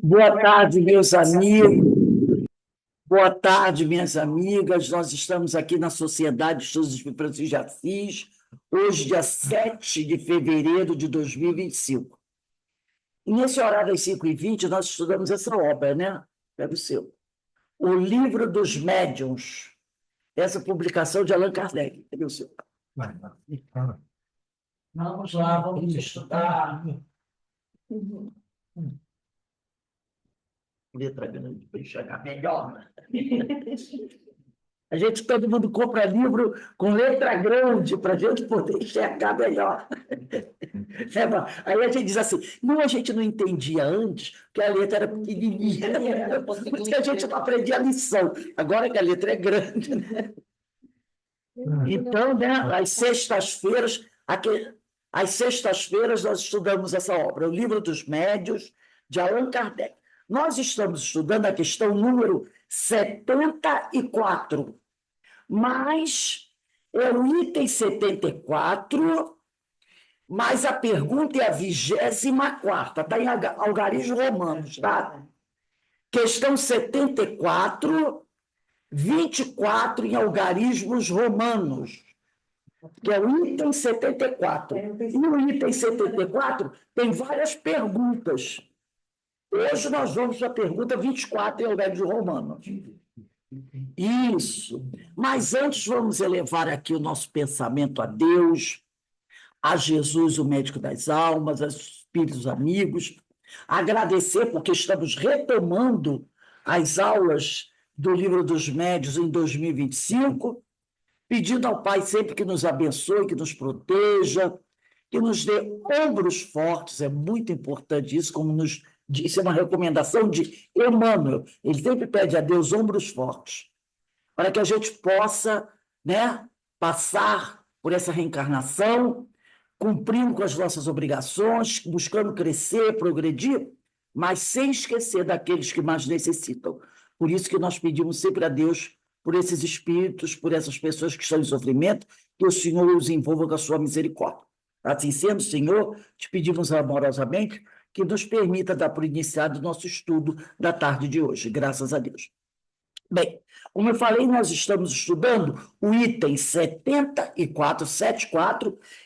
Boa tarde, meus amigos. Boa tarde, minhas amigas. Nós estamos aqui na Sociedade de Estudos de Francisco de Assis, hoje, dia 7 de fevereiro de 2025. E nesse horário das 5h20, nós estudamos essa obra, né? Pega o seu. O Livro dos Médiuns, essa publicação de Allan Kardec. Pega o seu. Vamos lá, vamos estudar. Letra grande para enxergar melhor. Todo mundo compra livro com letra grande para a gente poder enxergar melhor. Aí a gente diz assim, não, a gente não entendia antes, porque a letra era pequenininha, porque a gente não aprendia a lição. Agora que a letra é grande, né? Então, né, às sextas-feiras nós estudamos essa obra, o Livro dos Médiuns, de Allan Kardec. Nós estamos estudando a questão número 74, mas é o item 74, mas a pergunta é a 24ª, está em algarismos romanos, tá? Questão 74, 24 em algarismos romanos, que é o item 74. E o item 74 tem várias perguntas. Hoje nós vamos para a pergunta 24 em algarismos romanos. Isso. Mas antes vamos elevar aqui o nosso pensamento a Deus, a Jesus, o médico das almas, aos espíritos amigos, agradecer porque estamos retomando as aulas do Livro dos Médiuns em 2025, pedindo ao Pai sempre que nos abençoe, que nos proteja, que nos dê ombros fortes, é muito importante isso, como nos disse, é uma recomendação de Emmanuel, ele sempre pede a Deus ombros fortes, para que a gente possa, né, passar por essa reencarnação, cumprindo com as nossas obrigações, buscando crescer, progredir, mas sem esquecer daqueles que mais necessitam. Por isso que nós pedimos sempre a Deus por esses espíritos, por essas pessoas que estão em sofrimento, que o Senhor os envolva com a sua misericórdia. Assim sendo, Senhor, te pedimos amorosamente que nos permita dar por iniciado o nosso estudo da tarde de hoje, graças a Deus. Bem, como eu falei, nós estamos estudando o item 74,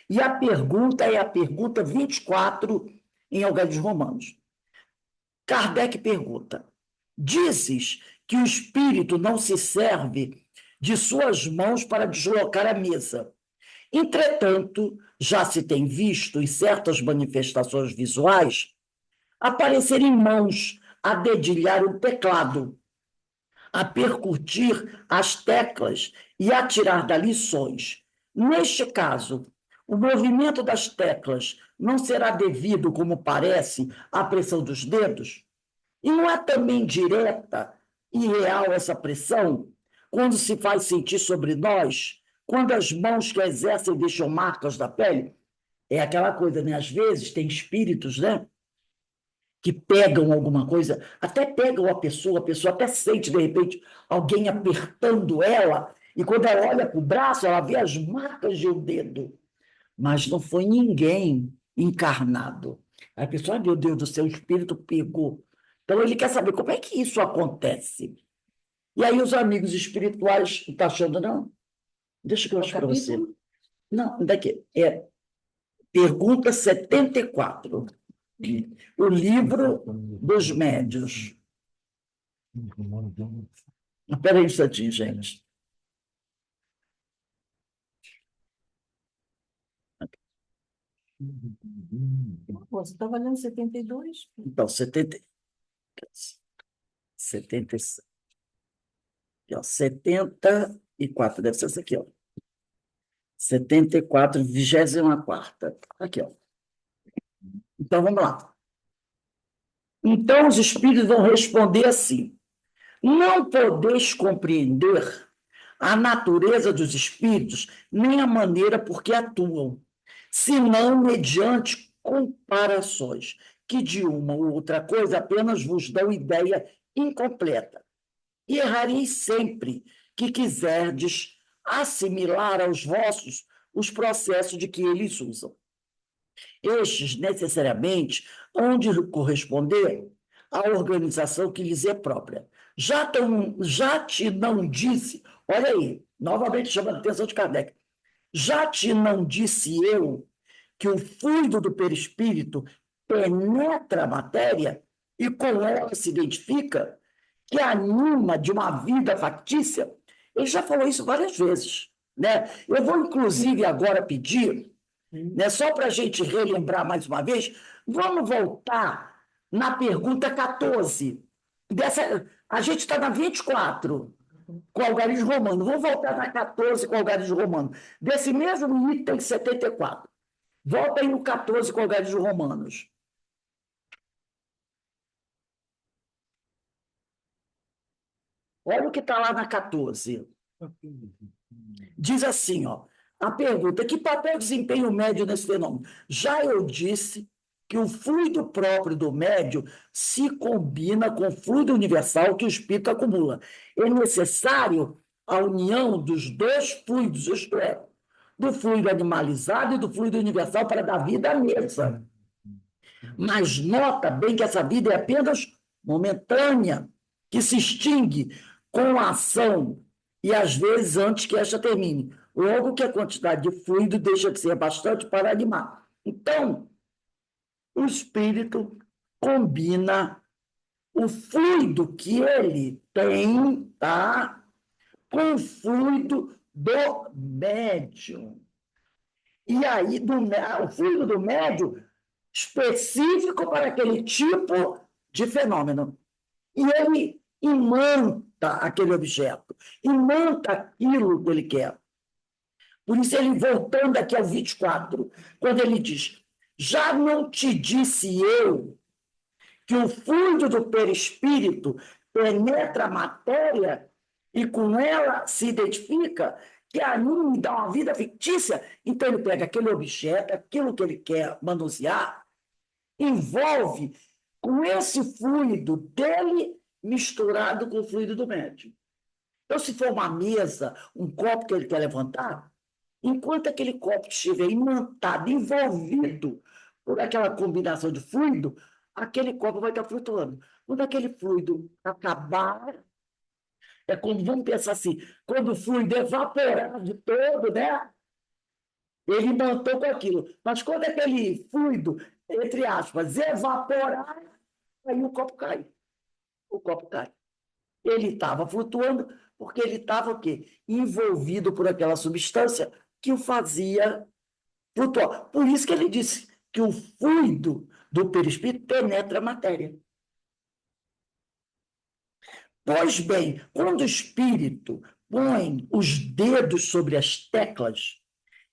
e a pergunta é a pergunta 24 em algarismos romanos. Kardec pergunta: dizes que o espírito não se serve de suas mãos para deslocar a mesa. Entretanto, já se tem visto em certas manifestações visuais aparecerem mãos a dedilhar o teclado, a percutir as teclas e a tirar dali sons. Neste caso, o movimento das teclas não será devido, como parece, à pressão dos dedos? E não é também direta e real essa pressão, quando se faz sentir sobre nós, quando as mãos que a exercem deixam marcas da pele? É aquela coisa, né? Às vezes tem espíritos, né, que pegam alguma coisa, até pegam a pessoa até sente, de repente, alguém apertando ela, e quando ela olha para o braço, ela vê as marcas de um dedo, mas não foi ninguém encarnado. Aí a pessoa, meu Deus do céu, o espírito pegou. Então, ele quer saber como é que isso acontece. E aí os amigos espirituais, não estão achando, não? Deixa que eu acho para você. Não, daqui. É pergunta 74. O Livro dos Médiuns. Espera aí um instantinho, gente. Você estava olhando 72? Então, 76. Aqui, ó, 74, deve ser essa aqui, ó. 74, 24ª. Aqui, ó. Então, vamos lá. Então, os espíritos vão responder assim: não podeis compreender a natureza dos espíritos, nem a maneira por que atuam, senão mediante comparações, que de uma ou outra coisa apenas vos dão ideia incompleta. E errareis sempre que quiserdes assimilar aos vossos os processos de que eles usam. Estes, necessariamente, hão de corresponder a organização que lhes é própria. Já te não disse, olha aí, novamente chamando a atenção de Kardec, já te não disse eu que o fluido do perispírito penetra a matéria e com ela se identifica, que anima de uma vida factícia? Ele já falou isso várias vezes, né? Eu vou, inclusive, agora pedir, né, só para a gente relembrar mais uma vez, vamos voltar na pergunta 14. A gente está na 24, com o algarismo romano. Vamos voltar na 14 com o algarismo romano. Desse mesmo item 74. Volta aí no 14 com os romanos. Olha o que está lá na 14. Diz assim, ó, a pergunta: que papel desempenha o médio nesse fenômeno? Já eu disse que o fluido próprio do médio se combina com o fluido universal que o espírito acumula. É necessário a união dos dois fluidos, isto é, do fluido animalizado e do fluido universal para dar vida à mesa. Mas nota bem que essa vida é apenas momentânea, que se extingue com a ação e, às vezes, antes que esta termine. Logo que a quantidade de fluido deixa de ser bastante para animar. Então, o espírito combina o fluido que ele tem, tá, com o fluido do médium. E aí, o fluido do médium específico para aquele tipo de fenômeno. E ele imanta aquele objeto, imanta aquilo que ele quer. Por isso, ele, voltando aqui ao 24, quando ele diz: já não te disse eu que o fluido do perispírito penetra a matéria e com ela se identifica, que anima e dá uma vida fictícia? Então, ele pega aquele objeto, aquilo que ele quer manusear, envolve com esse fluido dele misturado com o fluido do médium. Então, se for uma mesa, um copo que ele quer levantar, enquanto aquele copo estiver imantado, envolvido por aquela combinação de fluido, aquele copo vai estar flutuando. Quando aquele fluido acabar, é como, vamos pensar assim, quando o fluido evaporar de todo, né? Ele imantou com aquilo. Mas quando aquele fluido, entre aspas, evaporar, aí o copo cai. O copo cai. Ele estava flutuando porque ele estava o quê? Envolvido por aquela substância que o fazia flutuar. Por isso que ele disse que o fluido do perispírito penetra a matéria. Pois bem, quando o espírito põe os dedos sobre as teclas,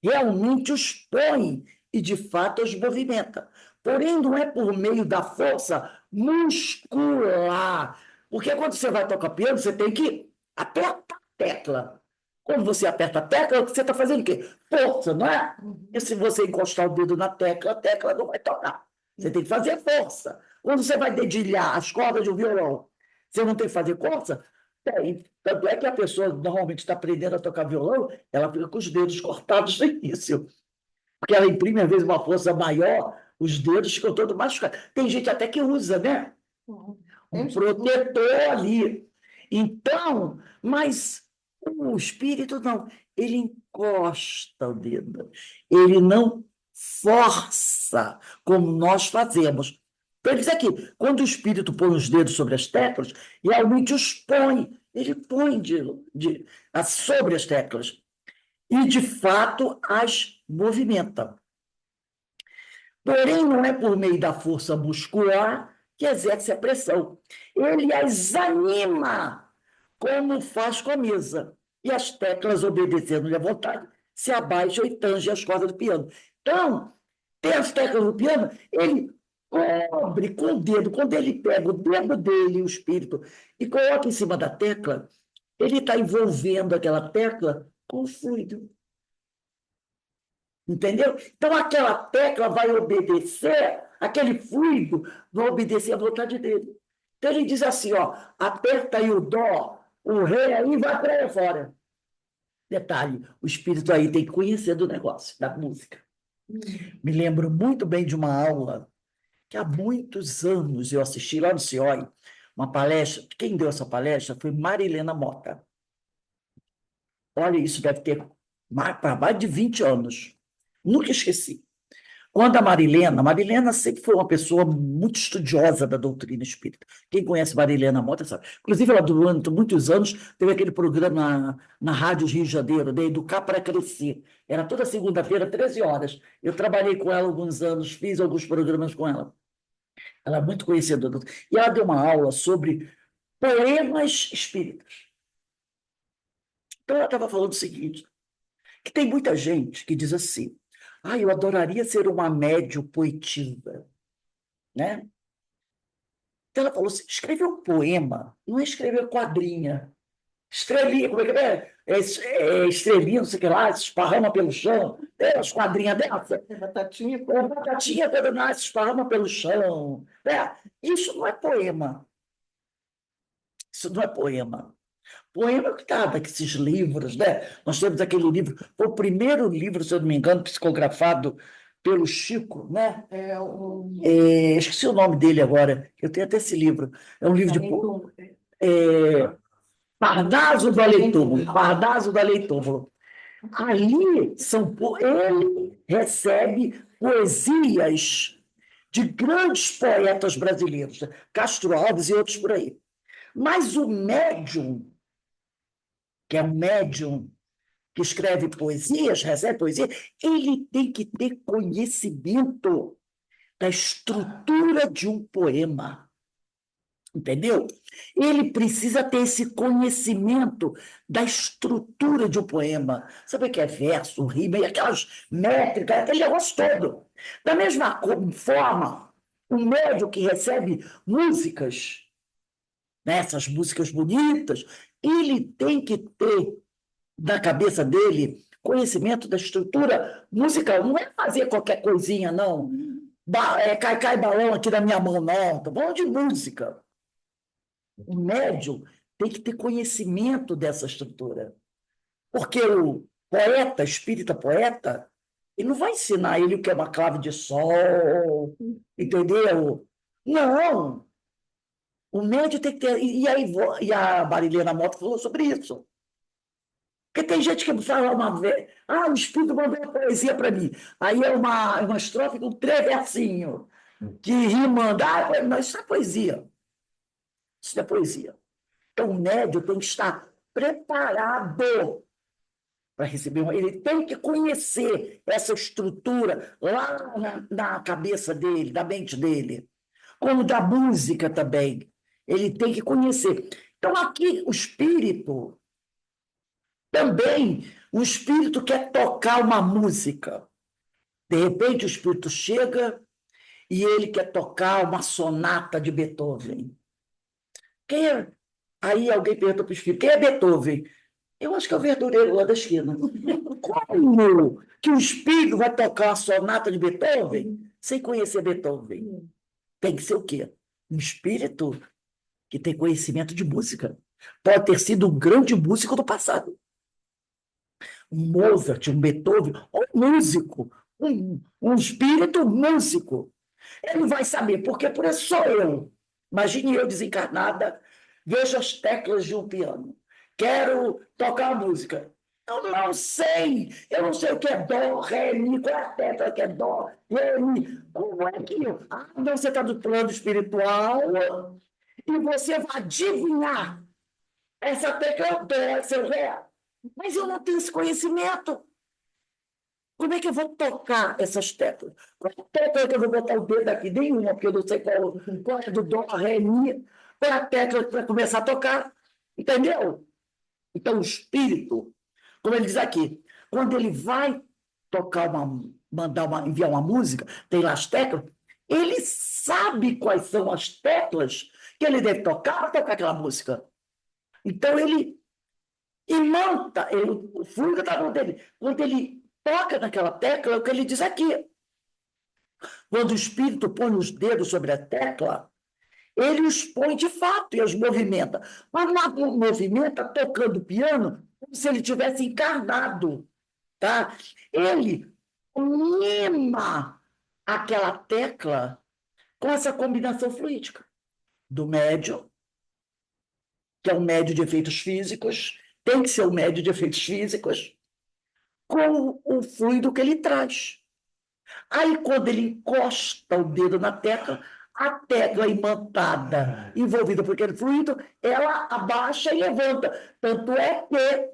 realmente os põe e, de fato, os movimenta. Porém, não é por meio da força muscular. Porque quando você vai tocar piano, você tem que apertar a tecla. Quando você aperta a tecla, você está fazendo o quê? Força, não é? E se você encostar o dedo na tecla, a tecla não vai tocar. Você tem que fazer força. Quando você vai dedilhar as cordas de um violão, você não tem que fazer força? Tem. Tanto é que a pessoa normalmente está aprendendo a tocar violão, ela fica com os dedos cortados no início. Porque ela imprime, às vezes, uma força maior, os dedos ficam todos machucados. Tem gente até que usa, né? Um protetor ali. Então, mas o espírito não. Ele encosta o dedo. Ele não força, como nós fazemos. Então, ele diz aqui, quando o espírito põe os dedos sobre as teclas, realmente os põe. Ele põe sobre as teclas. E, de fato, as movimenta. Porém, não é por meio da força muscular que exerce a pressão. Ele as anima, como faz com a mesa. E as teclas, obedecendo-lhe à vontade, se abaixam e tangem as cordas do piano. Então, tem as teclas do piano, ele cobre com o dedo. Quando ele pega o dedo dele, o espírito, e coloca em cima da tecla, ele está envolvendo aquela tecla com o fluido. Entendeu? Então, aquela tecla vai obedecer, aquele fluido vai obedecer à vontade dele. Então, ele diz assim, ó, aperta aí o dó, o ré aí e vai para aí fora. Detalhe, o espírito aí tem que conhecer do negócio, da música. Me lembro muito bem de uma aula que há muitos anos eu assisti lá no CIOI uma palestra. Quem deu essa palestra foi Marilena Mota. Olha, isso deve ter para mais de 20 anos. Nunca esqueci. Quando a Marilena sempre foi uma pessoa muito estudiosa da doutrina espírita. Quem conhece Marilena Mota sabe. Inclusive, ela durante muitos anos teve aquele programa na Rádio Rio de Janeiro, de Educar para Crescer. Era toda segunda-feira, 13 horas. Eu trabalhei com ela alguns anos, fiz alguns programas com ela. Ela é muito conhecedora. E ela deu uma aula sobre poemas espíritas. Então, ela estava falando o seguinte, que tem muita gente que diz assim, eu adoraria ser uma médium poetisa, né? Então ela falou assim, escrever um poema, não é escrever quadrinha. Estrelinha, como é que é? Estrelinha, não sei o que lá, se esparrama pelo chão, as quadrinhas dessa. Batatinha. Batatinha quando nasce, esparrama pelo chão. Isso não é poema. Isso não é poema. Poema que está daqueles livros, né? Nós temos aquele livro, foi o primeiro livro, se eu não me engano, psicografado pelo Chico, né? Esqueci o nome dele agora, eu tenho até esse livro. É um livro de. Parnaso do Aleitúmulo. Parnaso do Aleitúmulo. Ali ele recebe poesias de grandes poetas brasileiros, Castro Alves e outros por aí. Mas o médium, que é um médium que escreve poesias, recebe poesia, ele tem que ter conhecimento da estrutura de um poema. Entendeu? Ele precisa ter esse conhecimento da estrutura de um poema. Sabe o que é verso, rima, e aquelas métricas, aquele negócio todo. Da mesma forma, um médium que recebe músicas, né, essas músicas bonitas, ele tem que ter na cabeça dele conhecimento da estrutura musical. Não é fazer qualquer coisinha, não. Cai balão aqui na minha mão, não. Estou falando de música. O médium tem que ter conhecimento dessa estrutura. Porque o poeta, espírita poeta, ele não vai ensinar ele o que é uma clave de sol, entendeu? Não. O médium tem que ter. E a Marilena Mota falou sobre isso. Porque tem gente que fala uma vez, o espírito mandou uma poesia para mim. Aí é uma estrofe com 3 versinhos, que rimando. Não, isso é poesia. Isso é poesia. Então, o médium tem que estar preparado para receber ele tem que conhecer essa estrutura lá na cabeça dele, da mente dele, como da música também. Ele tem que conhecer. Então, aqui, o espírito quer tocar uma música. De repente, o espírito chega e ele quer tocar uma sonata de Beethoven. Quem é? Aí alguém pergunta para o espírito, quem é Beethoven? Eu acho que é o verdureiro lá da esquina. Como que o espírito vai tocar a sonata de Beethoven sem conhecer Beethoven? Tem que ser o quê? Um espírito que tem conhecimento de música. Pode ter sido um grande músico do passado. Um Mozart, um Beethoven, um músico, um espírito músico. Ele vai saber, porque por isso sou eu. Imagine eu desencarnada, vejo as teclas de um piano. Quero tocar a música. Eu não sei o que é dó, ré, mi, qual é a tecla que é dó, ré, mi. Como é que eu? Não, você está do plano espiritual e você vai adivinhar. Essa tecla é o dó, esse é o ré. Mas eu não tenho esse conhecimento. Como é que eu vou tocar essas teclas? Qual é a tecla que eu vou botar o dedo aqui? Nenhuma, porque eu não sei qual é do dó, ré, mi. Qual é a tecla para começar a tocar? Entendeu? Então, o espírito, como ele diz aqui, quando ele vai tocar enviar uma música, tem lá as teclas, ele sabe quais são as teclas que ele deve tocar para tocar aquela música. Então, ele imanta, o fluido está na mão dele. Quando ele toca naquela tecla, é o que ele diz aqui. Quando o espírito põe os dedos sobre a tecla, ele os põe de fato e os movimenta. Mas não movimenta tocando piano como se ele tivesse encarnado. Ele mima aquela tecla com essa combinação fluídica do médium, que é um médio de efeitos físicos, tem que ser um médio de efeitos físicos, com o fluido que ele traz. Aí, quando ele encosta o dedo na tecla, a tecla imantada, envolvida por aquele fluido, ela abaixa e levanta. Tanto é que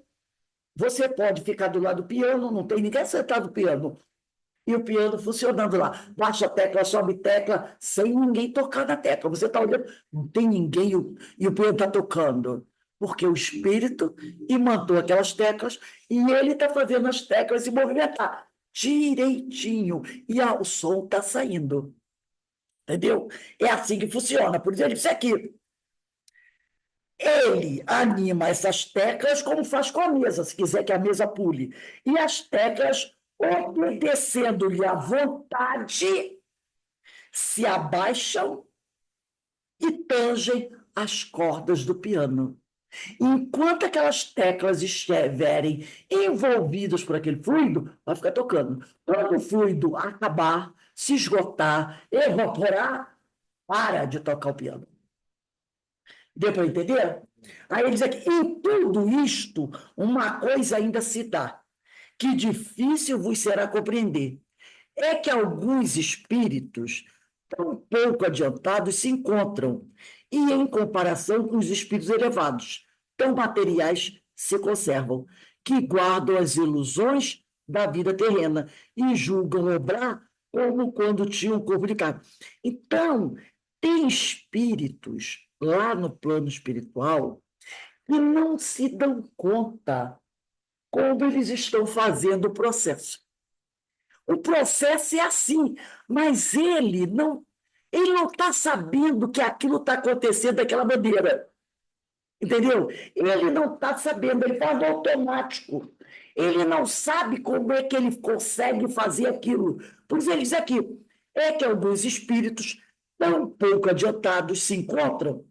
você pode ficar do lado do piano, não tem ninguém sentado no piano, e o piano funcionando lá. Baixa a tecla, sobe tecla, sem ninguém tocar na tecla. Você está olhando, não tem ninguém e o piano está tocando. Porque o espírito imantou aquelas teclas e ele está fazendo as teclas se movimentar direitinho. E o som está saindo. Entendeu? É assim que funciona. Por isso ele disse aqui. Ele anima essas teclas como faz com a mesa, se quiser que a mesa pule. E as teclas, obedecendo-lhe a vontade, se abaixam e tangem as cordas do piano. Enquanto aquelas teclas estiverem envolvidas por aquele fluido, vai ficar tocando. Quando o fluido acabar, se esgotar, evaporar, para de tocar o piano. Deu para entender? Aí ele diz aqui, em tudo isto, uma coisa ainda se dá, que difícil vos será compreender, é que alguns espíritos, tão pouco adiantados, se encontram, e em comparação com os espíritos elevados, tão materiais se conservam, que guardam as ilusões da vida terrena e julgam obrar como quando tinham um corpo de carne. Então, tem espíritos lá no plano espiritual que não se dão conta como eles estão fazendo o processo. O processo é assim, mas ele não está sabendo que aquilo está acontecendo daquela maneira. Entendeu? Ele não está sabendo, ele faz no automático. Ele não sabe como é que ele consegue fazer aquilo. Por isso ele diz aqui, é que alguns espíritos tão pouco adiantados se encontram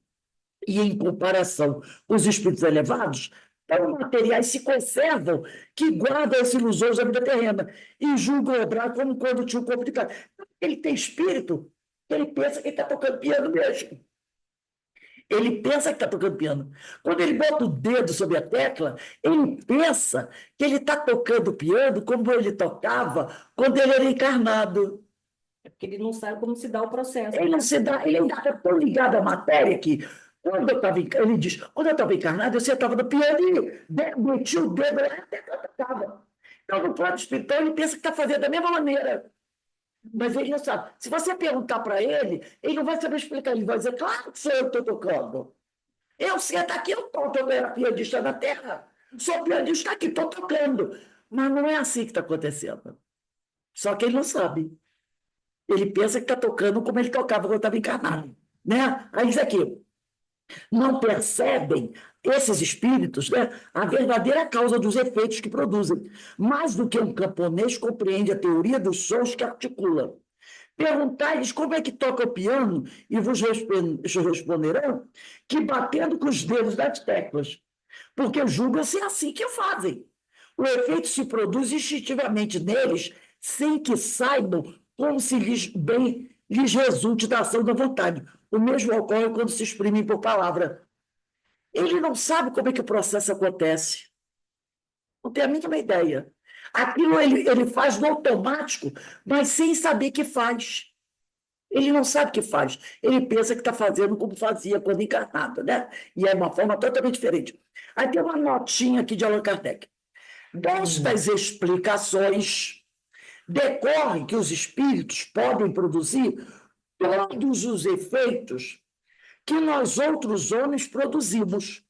e, em comparação com os espíritos elevados, tão materiais se conservam que guardam as ilusões da vida terrena e julgam obrar como quando tinha um corpo de carne. Ele tem espírito, ele pensa que está tocando piano mesmo. Ele pensa que está tocando piano. Quando ele bota o dedo sobre a tecla, ele pensa que ele está tocando piano como ele tocava quando ele era encarnado. É porque ele não sabe como se dá o processo. Ele não se dá, ele ainda está tão ligado à matéria que, ele diz, quando eu estava encarnado, eu sentava no pianinho, metia o dedo lá até que eu tocava. Então, no plano espiritual, ele pensa que está fazendo da mesma maneira. Mas ele não sabe. Se você perguntar para ele, ele não vai saber explicar. Ele vai dizer, claro que sou eu que estou tocando. Eu sento aqui, eu estou tocando pianista na Terra. Sou pianista aqui, estou tocando. Mas não é assim que está acontecendo. Só que ele não sabe. Ele pensa que está tocando como ele tocava quando estava encarnado. Né? Aí diz aqui, não percebem esses espíritos, né, a verdadeira causa dos efeitos que produzem. Mais do que um camponês compreende a teoria dos sons que articula. Perguntai-lhes como é que toca o piano e vos responderão que batendo com os dedos das teclas, porque julgam ser assim que fazem. O efeito se produz instintivamente neles, sem que saibam como se lhes resulte da ação da vontade. O mesmo ocorre quando se exprimem por palavra. Ele não sabe como é que o processo acontece. Não tem a mínima ideia. Aquilo ele faz no automático, mas sem saber que faz. Ele não sabe o que faz. Ele pensa que está fazendo como fazia quando encarnado, né? E é uma forma totalmente diferente. Aí tem uma notinha aqui de Allan Kardec. Destas explicações decorre que os espíritos podem produzir todos os efeitos que nós outros homens produzimos,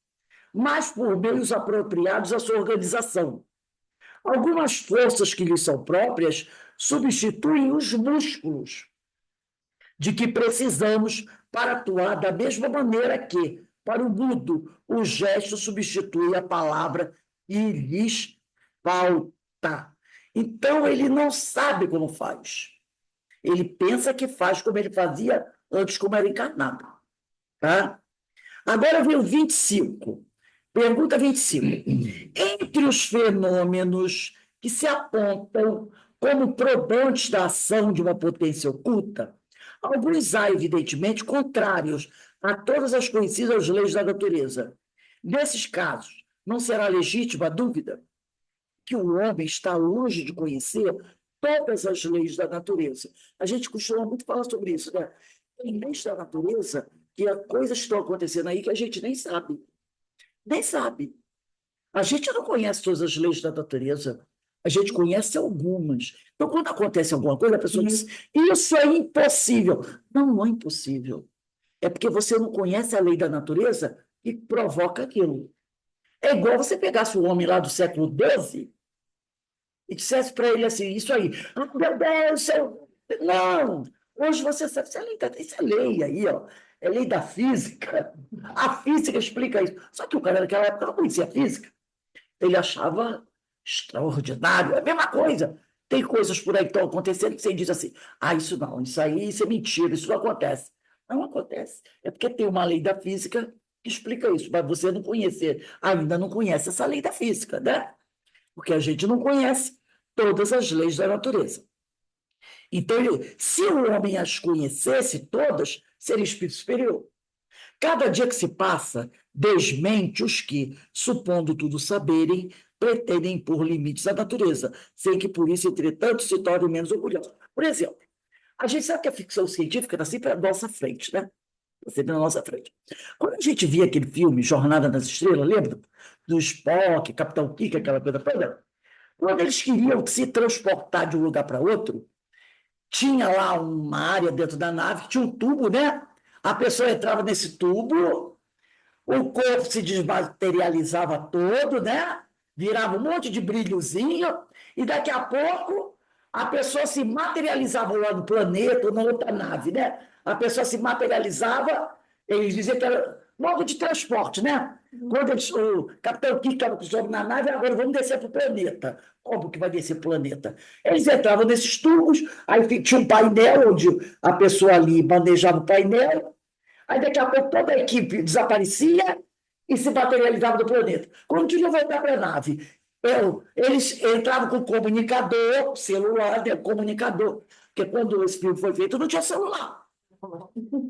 mas por meios apropriados à sua organização. Algumas forças que lhes são próprias substituem os músculos de que precisamos para atuar da mesma maneira que, para o mudo, o gesto substitui a palavra e lhes falta. Então, ele não sabe como faz. Ele pensa que faz como ele fazia antes, como era encarnado. Tá? Agora vem o 25. Pergunta 25. Entre os fenômenos que se apontam como probantes da ação de uma potência oculta, Alguns há, evidentemente, contrários a todas as conhecidas leis da natureza. Nesses casos, não será legítima a dúvida que o homem está longe de conhecer todas as leis da natureza. A gente costuma muito falar sobre isso, né? Tem leis da natureza que coisas estão acontecendo aí que a gente nem sabe. Nem sabe. A gente não conhece todas as leis da natureza. A gente conhece algumas. Então, quando acontece alguma coisa, a pessoa diz: isso é impossível. Não, não é impossível. É porque você não conhece a lei da natureza que provoca aquilo. É igual você pegasse o homem lá do século XII e dissesse para ele assim: isso aí, ah, meu Deus, não, hoje você sabe, isso é lei aí, ó, é lei da física. A física explica isso. Só que o cara naquela época não conhecia a física. Ele achava extraordinário, é a mesma coisa. Tem coisas por aí que estão acontecendo que você diz assim: ah, isso não, isso aí, isso é mentira, isso não acontece. Não acontece. É porque tem uma lei da física que explica isso, mas você não conhecer, ainda não conhece essa lei da física, né? Porque a gente não conhece todas as leis da natureza. Então, se o homem as conhecesse todas, seria espírito superior. Cada dia que se passa, desmente os que, supondo tudo saberem, pretendem impor limites à natureza, sem que por isso, entretanto, se tornem menos orgulhosos. Por exemplo, a gente sabe que a ficção científica está sempre à nossa frente, né? Está sempre na nossa frente. Quando a gente via aquele filme Jornada nas Estrelas, lembra? Do Spock, Capitão Kirk, aquela coisa toda? Quando eles queriam se transportar de um lugar para outro, tinha lá uma área dentro da nave, tinha um tubo, né? A pessoa entrava nesse tubo, o corpo se desmaterializava todo, né? Virava um monte de brilhozinho, e daqui a pouco a pessoa se materializava lá no planeta ou na outra nave, né? A pessoa se materializava, eles diziam que era modo de transporte, né? Quando o Capitão Kirk estava com os homens na nave, agora vamos descer para o planeta. Como que vai descer para o planeta? Eles entravam nesses tubos, aí tinha um painel onde a pessoa ali manejava o painel, aí daqui a pouco toda a equipe desaparecia e se materializava no planeta. Quando queriam voltar para a nave, eles entravam com comunicador, celular, né, comunicador, porque quando esse filme foi feito não tinha celular.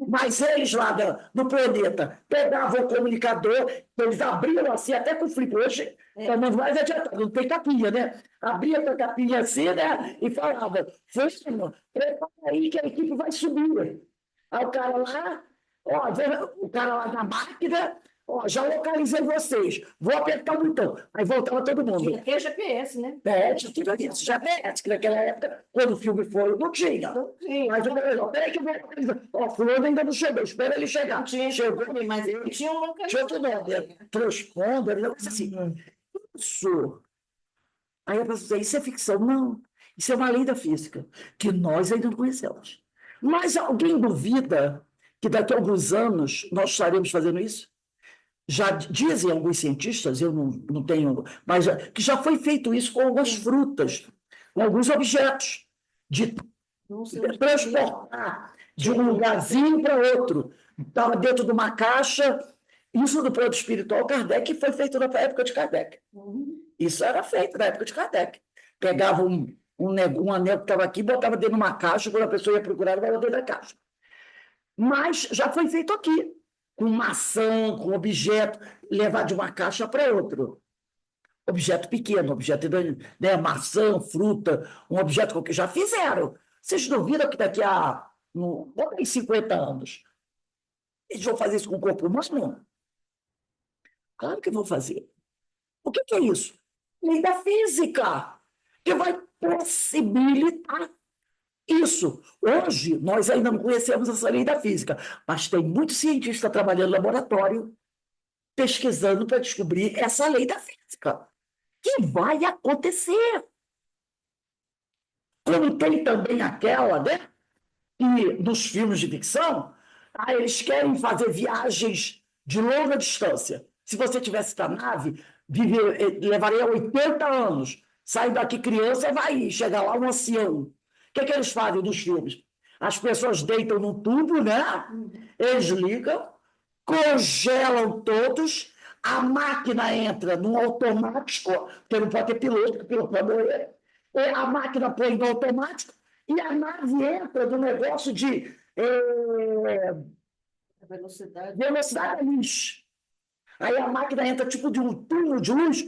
Mas eles lá no planeta pegavam o comunicador, eles abriam assim, até com flip. Hoje é mais adiantado, não tem capinha, né? Abria com a capinha assim, né? E falava: Fulano, prepara aí que a equipe vai subir. Aí o cara lá, ó, o cara lá na máquina, ó, já localizei vocês, vou apertar o botão. Aí voltava todo mundo. Tinha GPS, né? Tinha tudo isso, já que naquela época, quando o filme foi, não tinha. Não tinha. Mas peraí que eu vou localizar. Ó, fulano ainda não chegou, espera ele chegar. Não tinha Chegou, mas ele tinha um tinha outro nome, transponder, um negócio assim. Isso. Aí a pessoa diz: isso é ficção? Não, isso é uma lei da física, que nós ainda não conhecemos. Mas alguém duvida que daqui a alguns anos nós estaremos fazendo isso? Já dizem alguns cientistas, eu não tenho, mas que já foi feito isso com algumas frutas, com alguns objetos, de transportar de um lugarzinho para outro. Estava dentro de uma caixa. Isso do plano espiritual, Kardec, foi feito na época de Kardec. Isso era feito na época de Kardec. Pegava um anel que estava aqui, botava dentro de uma caixa, quando a pessoa ia procurar, ela dentro da caixa. Mas já foi feito aqui, com maçã, com objeto, levar de uma caixa para outra. Objeto pequeno, objeto, né, maçã, fruta, um objeto qualquer. Já fizeram. Vocês duvidam que daqui a 50 anos eles vão fazer isso com o corpo humano? Claro que vão fazer. O que é isso? Lei da física, que vai possibilitar isso. Hoje, nós ainda não conhecemos essa lei da física, mas tem muito cientista trabalhando no laboratório, pesquisando para descobrir essa lei da física, que vai acontecer. Como tem também aquela, né? E nos filmes de ficção, eles querem fazer viagens de longa distância. Se você tivesse na nave, levaria 80 anos. Sai daqui criança, vai chegar lá um ancião. O que eles fazem nos filmes? As pessoas deitam no tubo, né? Eles ligam, congelam todos, a máquina entra num automático, porque não pode ter piloto, porque o piloto vai morrer. A máquina põe no automático, e a nave entra no negócio de Velocidade. velocidade da luz. Aí a máquina entra tipo de um túnel de luz,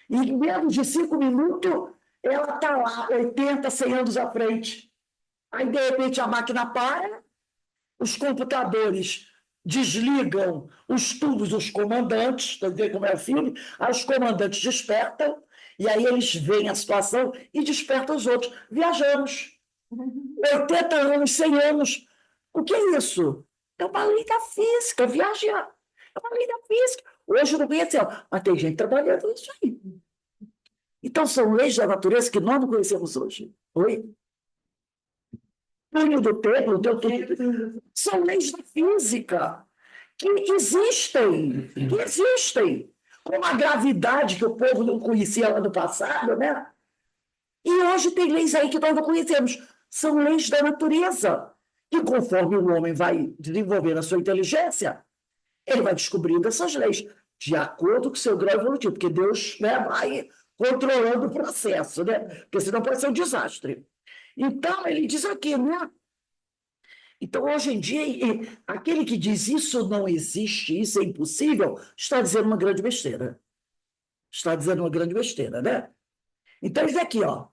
e em menos de 5 minutos ela está lá, 80, 100 anos à frente. Aí, de repente, a máquina para, os computadores desligam os tubos dos comandantes, tá vendo como é o filme? Aí os comandantes despertam, e aí eles veem a situação e despertam os outros. Viajamos. 80 anos, 100 anos. O que é isso? É uma lei da física, viajar. É uma lei da física. Hoje não conhecemos, mas tem gente trabalhando nisso aí. Então, são leis da natureza que nós não conhecemos hoje. Oi? Túnel do tempo, deu tudo. São leis da física que existem. Como a gravidade, que o povo não conhecia lá no passado, né? E hoje tem leis aí que nós não conhecemos. São leis da natureza. E conforme o homem vai desenvolvendo a sua inteligência, ele vai descobrindo essas leis, de acordo com o seu grau evolutivo, porque Deus, né, vai controlando o processo, né? Porque senão pode ser um desastre. Então, ele diz aqui, né? Então, hoje em dia, aquele que diz isso não existe, isso é impossível, está dizendo uma grande besteira. Está dizendo uma grande besteira, né? Então, isso aqui, ó.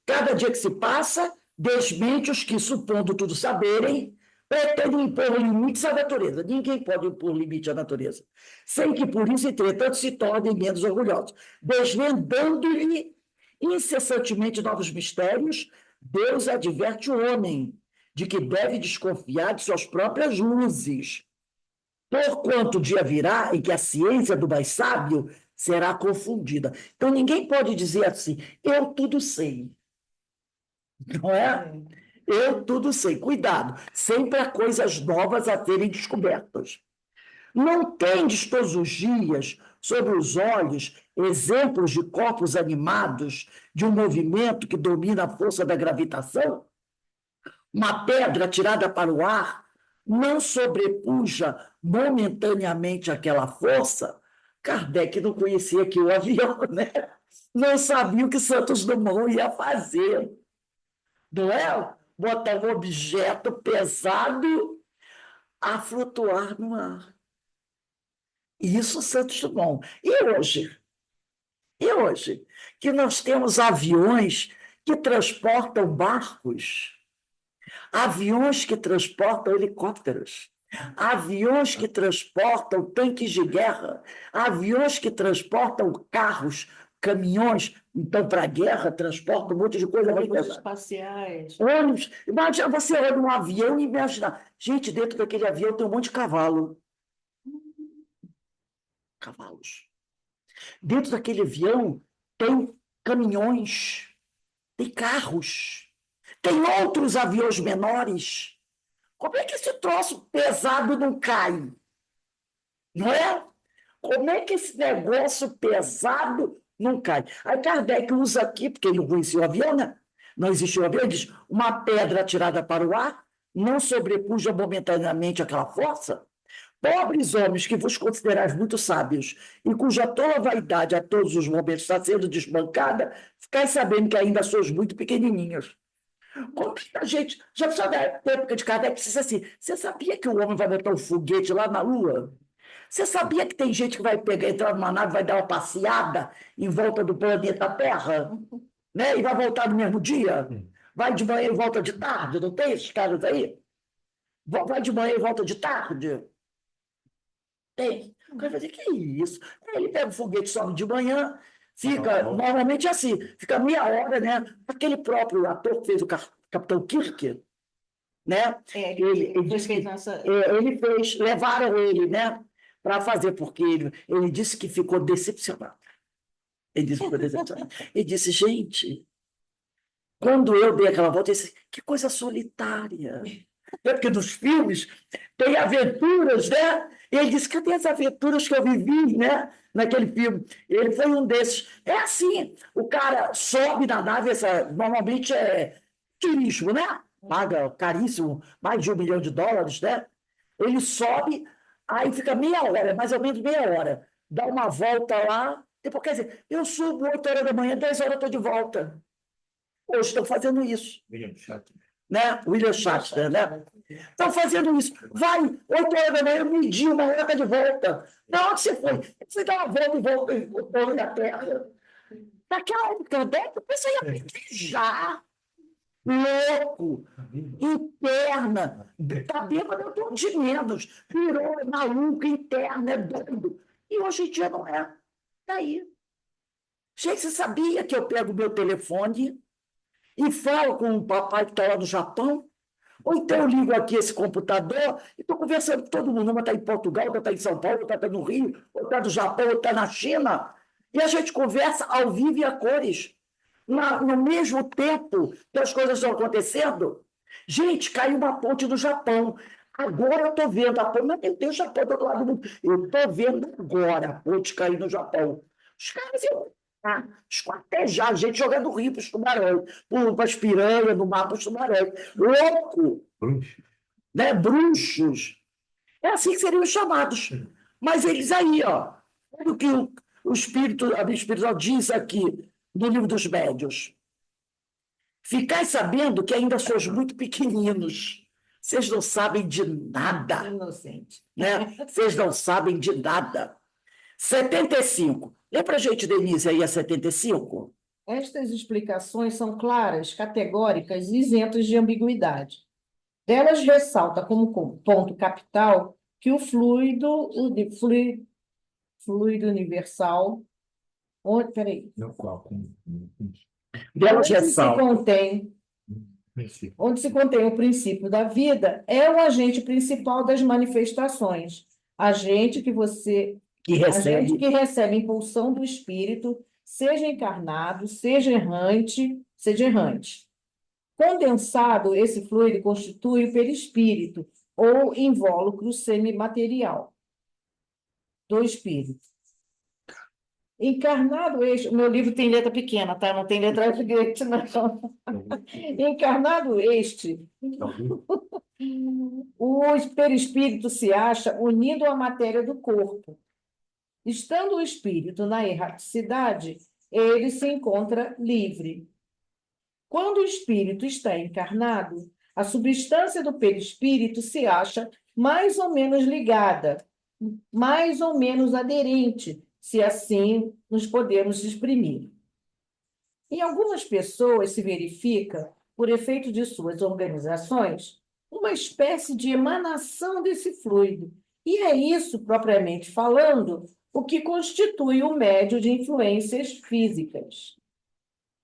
Cada dia que se passa, desmente os que, supondo tudo saberem, pretendem impor limites à natureza. Ninguém pode impor limite à natureza, sem que por isso, entretanto, se tornem menos orgulhosos. Desvendando-lhe incessantemente novos mistérios, Deus adverte o homem de que deve desconfiar de suas próprias luzes. Porquanto o dia virá em que a ciência do mais sábio será confundida. Então, ninguém pode dizer assim, eu tudo sei. Não é? Eu tudo sei. Cuidado, sempre há coisas novas a serem descobertas. Não tendes todos os dias sobre os olhos exemplos de corpos animados, de um movimento que domina a força da gravitação? Uma pedra tirada para o ar não sobrepuja momentaneamente aquela força? Kardec não conhecia aqui o avião, né? Não sabia o que Santos Dumont ia fazer, não é? Botar um objeto pesado a flutuar no ar. Isso Santos Dumont. E hoje? E hoje? Que nós temos aviões que transportam barcos, aviões que transportam helicópteros, aviões que transportam tanques de guerra, aviões que transportam carros, caminhões, então, para a guerra, transportam um monte de coisa. Ônibus espaciais. Ônibus. Imagina, você olha um avião e imagina, gente, dentro daquele avião tem um monte de cavalo. Cavalos. Dentro daquele avião tem caminhões, tem carros, tem outros aviões menores. Como é que esse troço pesado não cai? Não é? Como é que esse negócio pesado não cai? Aí Kardec usa aqui, porque ele não conhecia o avião, né? Não existia o avião, ele diz, uma pedra atirada para o ar não sobrepuja momentaneamente aquela força? Pobres homens que vos considerais muito sábios e cuja tola vaidade a todos os momentos está sendo desbancada, ficais sabendo que ainda sois muito pequenininhos. Como que a gente, já pensou na época de Kardec, disse assim, você sabia que o homem vai botar um foguete lá na Lua? Você sabia que tem gente que vai pegar, entrar numa nave, vai dar uma passeada em volta do planeta Terra, né? E vai voltar no mesmo dia? Vai de manhã e volta de tarde, não tem esses caras aí? Vai de manhã e volta de tarde? Tem. O cara vai dizer, que é isso? Aí ele pega o foguete, sobe de manhã, fica, normalmente é assim, fica meia hora, né? Aquele próprio ator que fez o Capitão Kirk, né? Ele disse que, ele fez, levaram ele, né? Para fazer, porque ele disse que ficou decepcionado. Ele disse que ficou decepcionado. Ele disse, gente, quando eu dei aquela volta, eu disse, que coisa solitária. É porque nos filmes tem aventuras, né? E ele disse, cadê as aventuras que eu vivi, né? Naquele filme. Ele foi um desses. É assim, o cara sobe na nave, normalmente é turismo, né? Paga caríssimo, mais de US$ 1 milhão, né? Ele sobe, aí fica meia hora, mais ou menos meia hora. Dá uma volta lá, depois, quer dizer, eu subo 8 horas da manhã, 10 horas eu estou de volta. Hoje estou fazendo isso. né? William Shakespeare, né? Estão fazendo isso. Vai, 8 horas da manhã, medir uma hora de volta. Na onde você foi? Você dá uma volta e volta em torno da Terra. Naquela época, você ia pedir louco, interna, está bêbado, eu estou de menos, virou, é maluco, interna, é doido. E hoje em dia não é. Daí. Gente, você sabia que eu pego meu telefone e falo com o papai que está lá no Japão? Ou então eu ligo aqui esse computador e estou conversando com todo mundo. Uma está em Portugal, outra está em São Paulo, outra está no Rio, outra está no Japão, outra está na China. E a gente conversa ao vivo e a cores. No mesmo tempo que as coisas estão acontecendo. Gente, caiu uma ponte no Japão. Agora eu estou vendo a ponte. Mas meu Deus, o Japão do outro lado do mundo. Eu estou vendo agora a ponte cair no Japão. Os caras iam esquartejar, a gente jogando rio para os tubarões, para as piranhas, no mar para os tubarões. Louco! Né? Bruxos. É assim que seriam chamados. Mas eles aí, ó, olha o que o Espírito, a minha espiritual diz aqui no livro dos médiuns. Ficai sabendo que ainda sois muito pequeninos. Vocês não sabem de nada. Inocente. Né? Vocês não sabem de nada. 75. Lê para a gente, Denise, aí a 75. Estas explicações são claras, categóricas e isentas de ambiguidade. Delas ressalta como ponto capital que o fluido universal, peraí, Delas onde se ressalta. onde se contém o princípio da vida, é o agente principal das manifestações. Agente Que recebe. que recebe impulsão do espírito, seja encarnado, seja errante. Condensado, esse fluido constitui o perispírito, ou invólucro semimaterial do espírito. Encarnado este, o meu livro tem letra pequena, tá? Não tem letra grande, não. Encarnado este, o perispírito se acha unido à matéria do corpo. Estando o espírito na erraticidade, ele se encontra livre. Quando o espírito está encarnado, a substância do perispírito se acha mais ou menos ligada, mais ou menos aderente, se assim nos podemos exprimir. Em algumas pessoas se verifica, por efeito de suas organizações, uma espécie de emanação desse fluido. E é isso, propriamente falando, o que constitui o médio de influências físicas.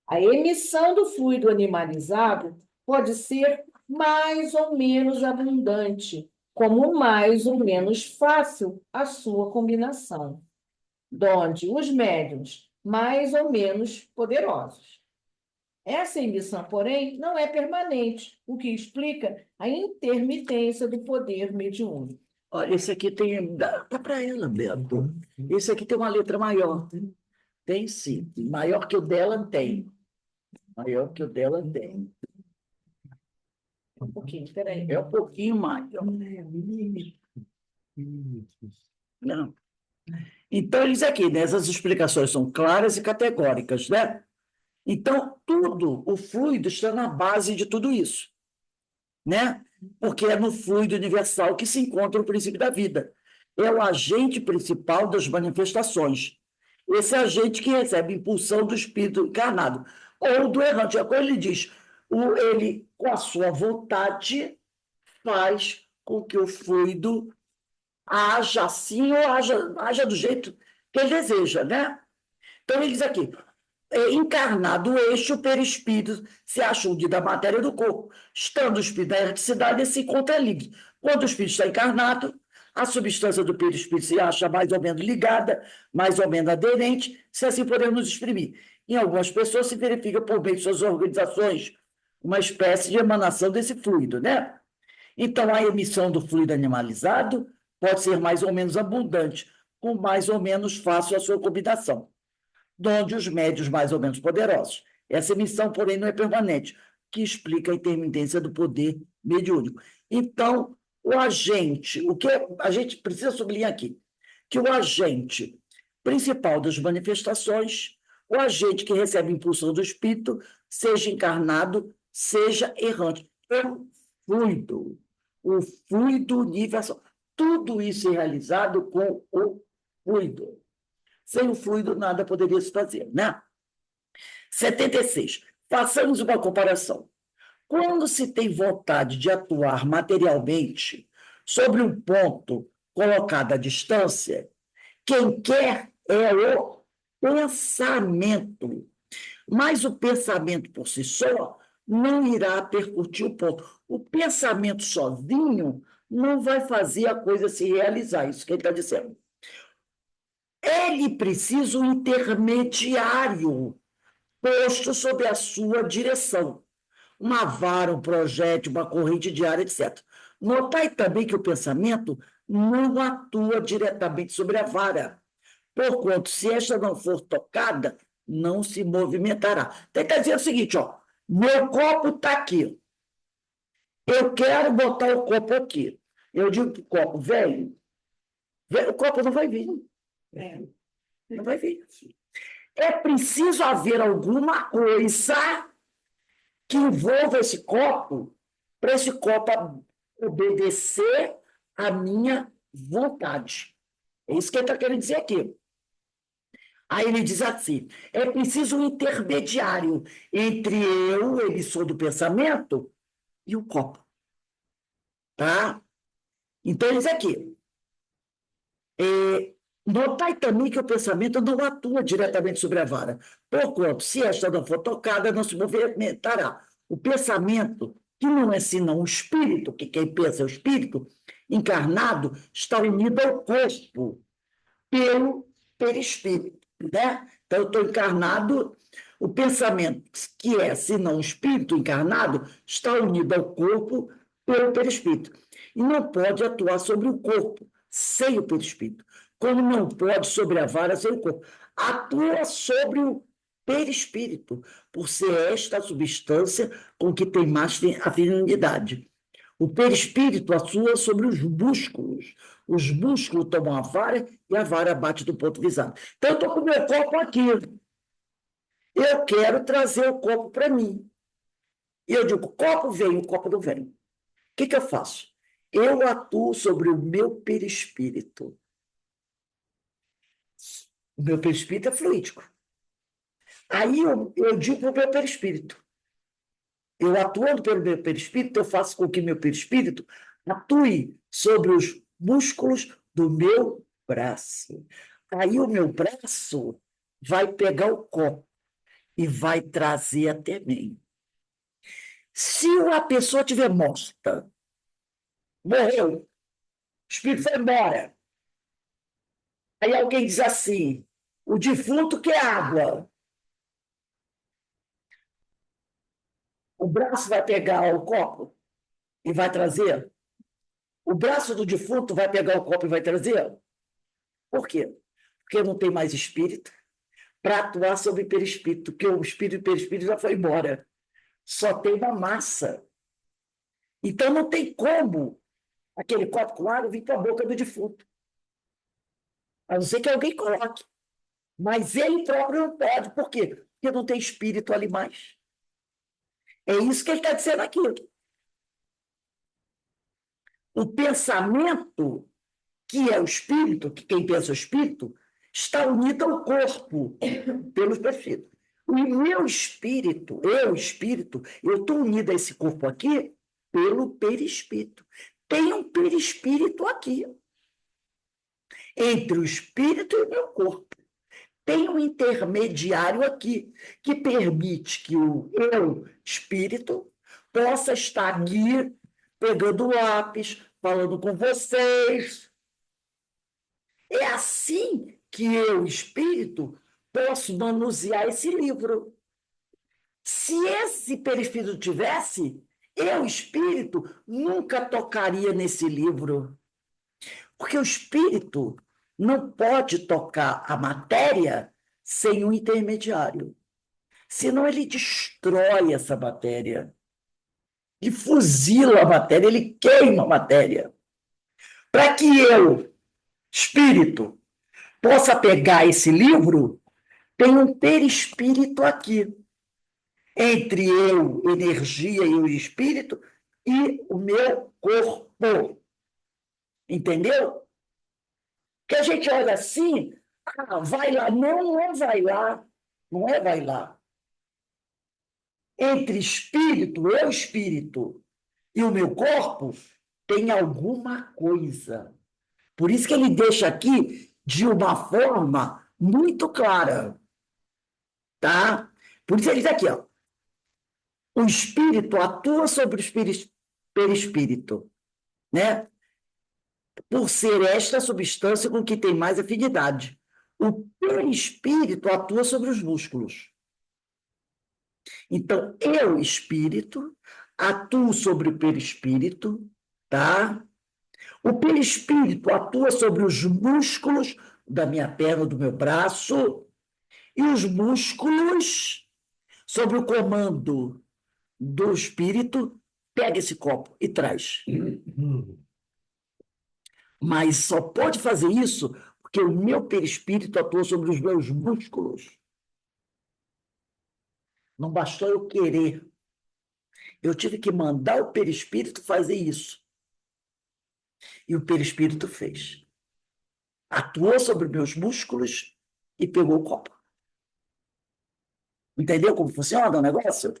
A emissão do fluido animalizado pode ser mais ou menos abundante, como mais ou menos fácil a sua combinação, donde os médiuns mais ou menos poderosos. Essa emissão, porém, não é permanente, o que explica a intermitência do poder mediúnico. Olha, esse aqui tem. Dá para ela, Beto. Esse aqui tem uma letra maior. Tem sim. Maior que o dela tem. Maior que o dela tem. Um pouquinho, espera aí. É um pouquinho maior. Não. Então, eles aqui, né? Essas explicações são claras e categóricas, né? Então, tudo, o fluido está na base de tudo isso, né? Porque é no fluido universal que se encontra o princípio da vida. É o agente principal das manifestações. Esse agente que recebe impulsão do espírito encarnado ou do errante. É como ele diz, ele, com a sua vontade, faz com que o fluido haja assim ou haja do jeito que ele deseja, né? Então, ele diz aqui, encarnado o eixo, o perispírito se acha unido à matéria do corpo. Estando o espírito na erraticidade, ele se encontra livre. Quando o espírito está encarnado, a substância do perispírito se acha mais ou menos ligada, mais ou menos aderente, se assim podemos nos exprimir. Em algumas pessoas se verifica por meio de suas organizações uma espécie de emanação desse fluido, né? Então, a emissão do fluido animalizado pode ser mais ou menos abundante, com mais ou menos fácil a sua combinação, donde os médios mais ou menos poderosos. Essa emissão, porém, não é permanente, que explica a intermitência do poder mediúnico. Então, o agente, o que a gente precisa sublinhar aqui, que o agente principal das manifestações, o agente que recebe impulsão do espírito, seja encarnado, seja errante. o fluido universal. Tudo isso é realizado com o fluido. Sem o fluido, nada poderia se fazer, né? 76. Façamos uma comparação. Quando se tem vontade de atuar materialmente sobre um ponto colocado à distância, quem quer é o pensamento. Mas o pensamento por si só não irá percutir o ponto. O pensamento sozinho não vai fazer a coisa se realizar, isso que ele está dizendo. Ele precisa um intermediário posto sob a sua direção. Uma vara, um projétil, uma corrente de ar, etc. Notai também que o pensamento não atua diretamente sobre a vara, porquanto, se esta não for tocada, não se movimentará. Então, ele está dizendo o seguinte, ó, meu copo está aqui. Eu quero botar o copo aqui. Eu digo para o copo, vem, o copo não vai vir. Não vai vir. É preciso haver alguma coisa que envolva esse copo, para esse copo obedecer à minha vontade. É isso que ele está querendo dizer aqui. Aí ele diz assim: é preciso um intermediário entre eu, emissor do pensamento, e o copo. Tá? Então, ele diz aqui: notai também que o pensamento não atua diretamente sobre a vara, porquanto, se esta não for tocada, não se movimentará. O pensamento, que não é senão o espírito, que quem pensa é o espírito, encarnado, está unido ao corpo pelo perispírito. Né? Então, eu estou encarnado, o pensamento, que é senão o espírito encarnado, está unido ao corpo pelo perispírito. E não pode atuar sobre o corpo sem o perispírito, como não pode sobre a vara sem o corpo. Atua sobre o perispírito, por ser esta a substância com que tem mais afinidade. O perispírito atua sobre os músculos tomam a vara e a vara bate do ponto visado. Então, eu estou com o meu copo aqui. Eu quero trazer o copo para mim. E eu digo, o copo vem, o copo não vem. O que eu faço? Eu atuo sobre o meu perispírito. O meu perispírito é fluídico. Aí eu digo para o meu perispírito. Eu atuando pelo meu perispírito, eu faço com que meu perispírito atue sobre os músculos do meu braço. Aí o meu braço vai pegar o copo e vai trazer até mim. Se a pessoa estiver morta, morreu, o espírito foi embora. Aí alguém diz assim: o defunto quer água. O braço vai pegar o copo e vai trazer? O braço do defunto vai pegar o copo e vai trazer? Por quê? Porque não tem mais espírito para atuar sobre o perispírito, porque o espírito e o perispírito já foi embora. Só tem uma massa. Então não tem como aquele copo com água vir para a boca do defunto. A não ser que alguém coloque. Mas ele próprio não pode. Por quê? Porque não tem espírito ali mais. É isso que ele está dizendo aqui. O pensamento, que é o espírito, que quem pensa o espírito, está unido ao corpo pelos perfis. O meu espírito, eu estou unido a esse corpo aqui pelo perispírito. Tem um perispírito aqui, entre o espírito e o meu corpo. Tem um intermediário aqui, que permite que o eu, espírito, possa estar aqui, pegando lápis, falando com vocês. É assim que eu, espírito, posso manusear esse livro. Se esse perispírito tivesse, eu, espírito, nunca tocaria nesse livro. Porque o espírito não pode tocar a matéria sem um intermediário. Senão ele destrói essa matéria. Ele fuzila a matéria, ele queima a matéria. Para que eu, espírito, possa pegar esse livro, tem um perispírito aqui. Entre eu, energia, e o espírito, e o meu corpo. Entendeu? Que a gente olha assim, vai lá. Não, não é vai lá. Não é vai lá. Entre espírito, e o meu corpo, tem alguma coisa. Por isso que ele deixa aqui de uma forma muito clara, tá? Por isso ele diz aqui, ó, o espírito atua sobre o perispírito, né? Por ser esta substância com que tem mais afinidade. O perispírito atua sobre os músculos. Então, eu, espírito, atuo sobre o perispírito, tá? O perispírito atua sobre os músculos da minha perna, do meu braço, e os músculos, sob o comando do espírito, pega esse copo e traz. Mas só pode fazer isso porque o meu perispírito atua sobre os meus músculos. Não bastou eu querer. Eu tive que mandar o perispírito fazer isso. E o perispírito fez. Atuou sobre meus músculos e pegou o copo. Entendeu como funciona o negócio?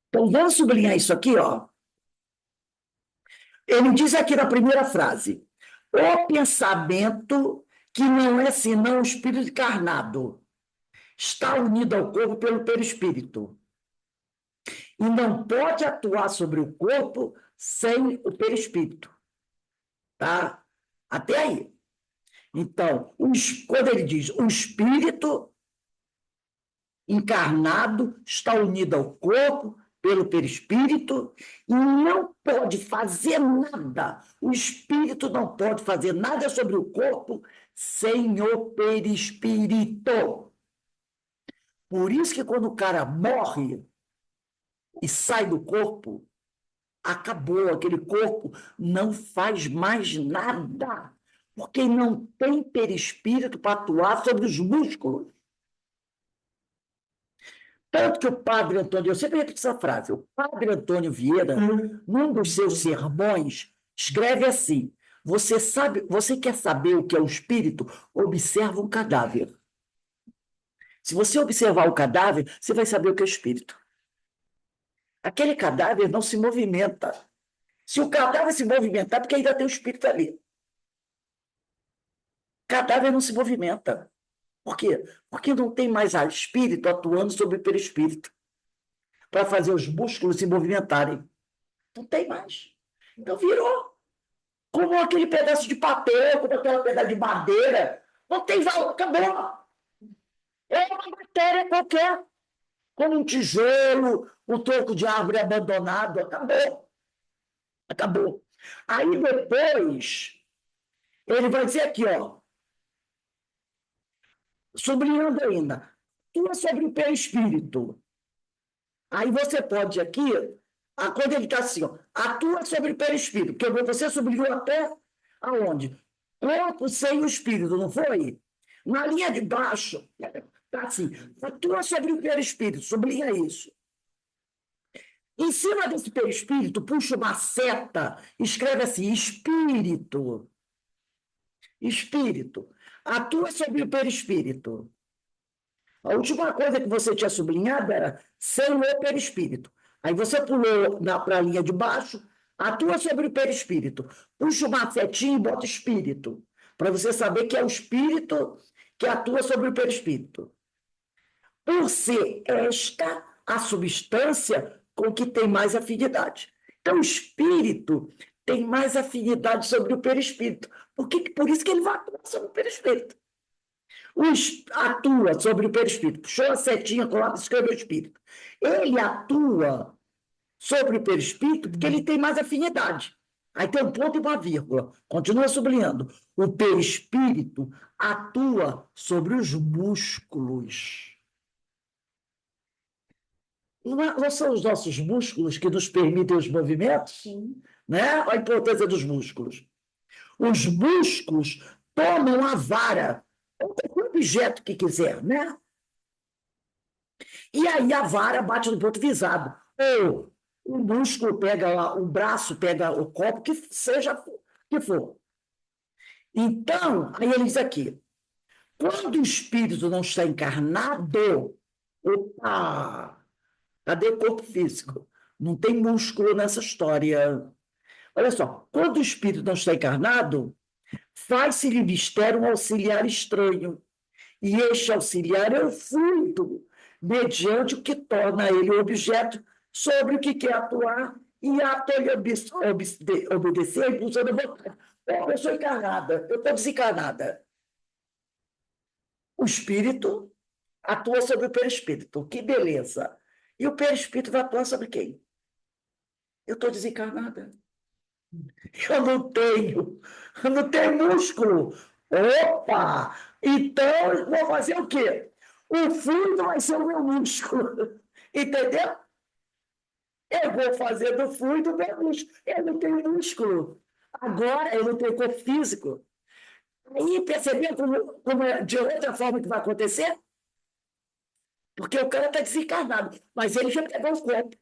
Então, vamos sublinhar isso aqui, ó. Ele diz aqui na primeira frase: o pensamento, que não é senão o espírito encarnado, está unido ao corpo pelo perispírito. E não pode atuar sobre o corpo sem o perispírito. Tá? Até aí. Então, quando ele diz o espírito encarnado está unido ao corpo pelo perispírito e não pode fazer nada. O espírito não pode fazer nada sobre o corpo sem o perispírito. Por isso que quando o cara morre e sai do corpo, acabou, aquele corpo não faz mais nada, porque não tem perispírito para atuar sobre os músculos. Tanto que o padre Antônio, eu sempre repito essa frase, o padre Antônio Vieira, num dos seus sermões, escreve assim: você quer saber o que é o espírito? Observa um cadáver. Se você observar o cadáver, você vai saber o que é o espírito. Aquele cadáver não se movimenta. Se o cadáver se movimentar, porque ainda tem o espírito ali. O cadáver não se movimenta. Por quê? Porque não tem mais espírito atuando sobre o perispírito para fazer os músculos se movimentarem. Não tem mais. Então virou como aquele pedaço de papel, como aquele pedaço de madeira. Não tem valor, acabou. É uma matéria qualquer, como um tijolo, um tronco de árvore abandonado. Acabou. Acabou. Aí depois, ele vai dizer aqui, ó, sublinhando ainda, tudo sobre o perispírito. Aí você pode aqui, quando ele está assim, ó, atua sobre o perispírito, porque você sublinhou até aonde? Corpo sem o espírito, não foi? Na linha de baixo, está assim, atua sobre o perispírito, sublinha isso. Em cima desse perispírito, puxa uma seta, escreve assim, espírito. Espírito. Atua sobre o perispírito. A última coisa que você tinha sublinhado era sem o perispírito. Aí você pulou para a linha de baixo, atua sobre o perispírito. Puxa uma setinha e bota espírito, para você saber que é o espírito que atua sobre o perispírito. Por ser esta a substância com que tem mais afinidade. Então, o espírito tem mais afinidade sobre o perispírito. Por isso que ele vai atuar sobre o perispírito. Atua sobre o perispírito. Puxou a setinha, coloca, escreveu espírito. Ele atua sobre o perispírito porque ele tem mais afinidade. Aí tem um ponto e uma vírgula. Continua sublinhando. O perispírito atua sobre os músculos. Não são os nossos músculos que nos permitem os movimentos? Sim. Né? A importância dos músculos. Os músculos tomam a vara, ou qualquer objeto que quiser, né? E aí a vara bate no ponto visado. Ou o músculo pega o braço, pega o copo, que seja que for. Então, aí ele diz aqui, quando o espírito não está encarnado, opa, cadê o corpo físico? Não tem músculo nessa história. Olha só, quando o espírito não está encarnado, faz-se-lhe mistério um auxiliar estranho. E este auxiliar é o fluido, mediante o que torna ele o objeto sobre o que quer atuar e apto a lhe obedecer a impulsão da vontade. Eu sou encarnada, eu estou desencarnada. O espírito atua sobre o perispírito, que beleza. E o perispírito vai atuar sobre quem? Eu estou desencarnada. Eu não tenho músculo. Opa! Então, eu vou fazer o quê? O fluido vai ser o meu músculo. Entendeu? Eu vou fazer do fluido o meu músculo. Eu não tenho músculo. Agora, eu não tenho corpo físico. Aí, percebeu como é de outra forma que vai acontecer? Porque o cara está desencarnado, mas ele quer pegar o corpo.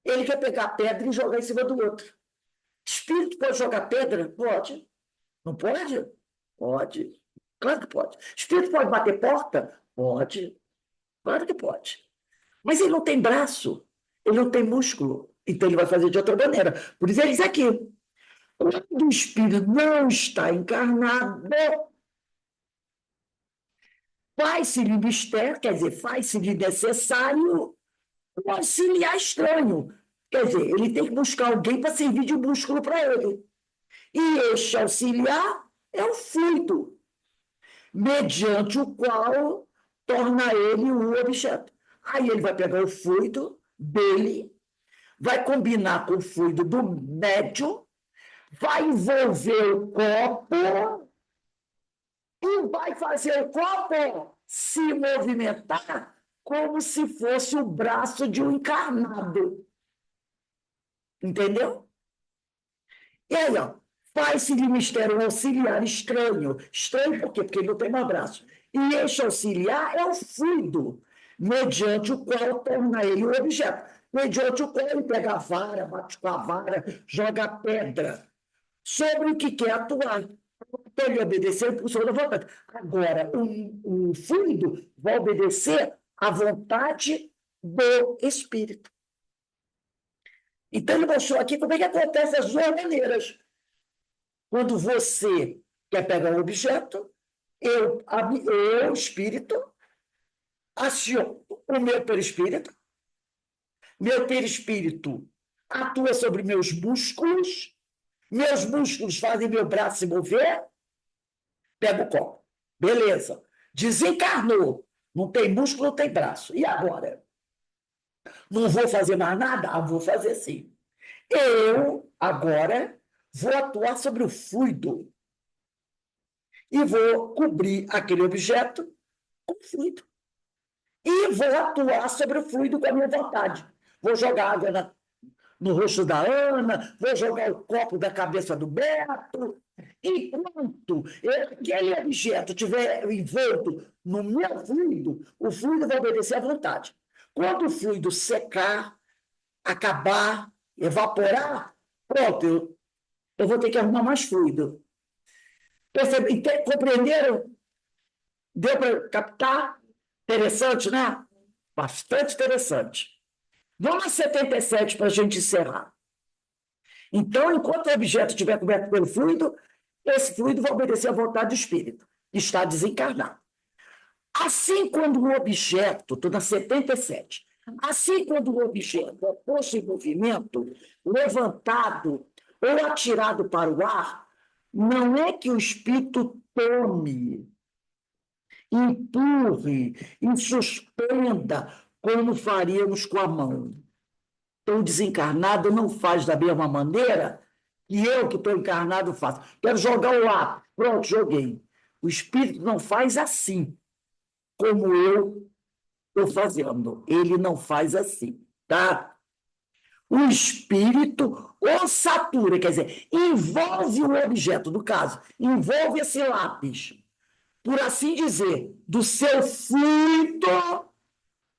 Ele quer pegar a pedra e jogar em cima do outro. Espírito pode jogar pedra? Pode. Não pode? Pode. Claro que pode. Espírito pode bater porta? Pode. Claro que pode. Mas ele não tem braço, ele não tem músculo. Então ele vai fazer de outra maneira. Por isso ele diz aqui: quando o espírito não está encarnado, faz-se-lhe mistério, quer dizer, faz-se-lhe necessário um auxiliar estranho. Quer dizer, ele tem que buscar alguém para servir de músculo para ele. E este auxiliar é o fluido, mediante o qual torna ele um objeto. Aí ele vai pegar o fluido dele, vai combinar com o fluido do médium, vai envolver o copo e vai fazer o copo se movimentar como se fosse o braço de um encarnado. Entendeu? E aí, ó, faz-se de mistério um auxiliar estranho. Estranho por quê? Porque ele não tem mais braço. E este auxiliar é o fluido, mediante o qual torna ele o objeto. Mediante o qual ele pega a vara, bate com a vara, joga a pedra sobre o que quer atuar. Então, ele obedecer a impulsão da vontade. Agora, o fluido vai obedecer à vontade do espírito. Então, ele mostrou aqui como é que acontece as duas maneiras. Quando você quer pegar um objeto, eu espírito, aciono o meu perispírito atua sobre meus músculos fazem meu braço se mover, pega o copo. Beleza. Desencarnou. Não tem músculo, não tem braço. E agora? Não vou fazer mais nada? Ah, vou fazer sim. Eu, agora, vou atuar sobre o fluido e vou cobrir aquele objeto com fluido. E vou atuar sobre o fluido com a minha vontade. Vou jogar água no rosto da Ana, vou jogar o copo da cabeça do Beto, e pronto. Aquele objeto estiver envolto no meu fluido, o fluido vai obedecer à vontade. Quando o fluido secar, acabar, evaporar, pronto, eu vou ter que arrumar mais fluido. Compreenderam? Deu para captar? Interessante, né? Bastante interessante. Vamos a 77 para a gente encerrar. Então, enquanto o objeto estiver coberto pelo fluido, esse fluido vai obedecer à vontade do espírito, que está desencarnado. Assim, quando o objeto, estou na 77, assim, quando o objeto é posto em movimento, levantado ou atirado para o ar, não é que o espírito tome, empurre e suspenda como faríamos com a mão. Então, o desencarnado não faz da mesma maneira que eu, que estou encarnado, faço. Quero jogar o lápis. Pronto, joguei. O espírito não faz assim, como eu estou fazendo. Ele não faz assim, tá? O espírito o satura, quer dizer, envolve o objeto, no caso, envolve esse lápis, por assim dizer, do seu fluido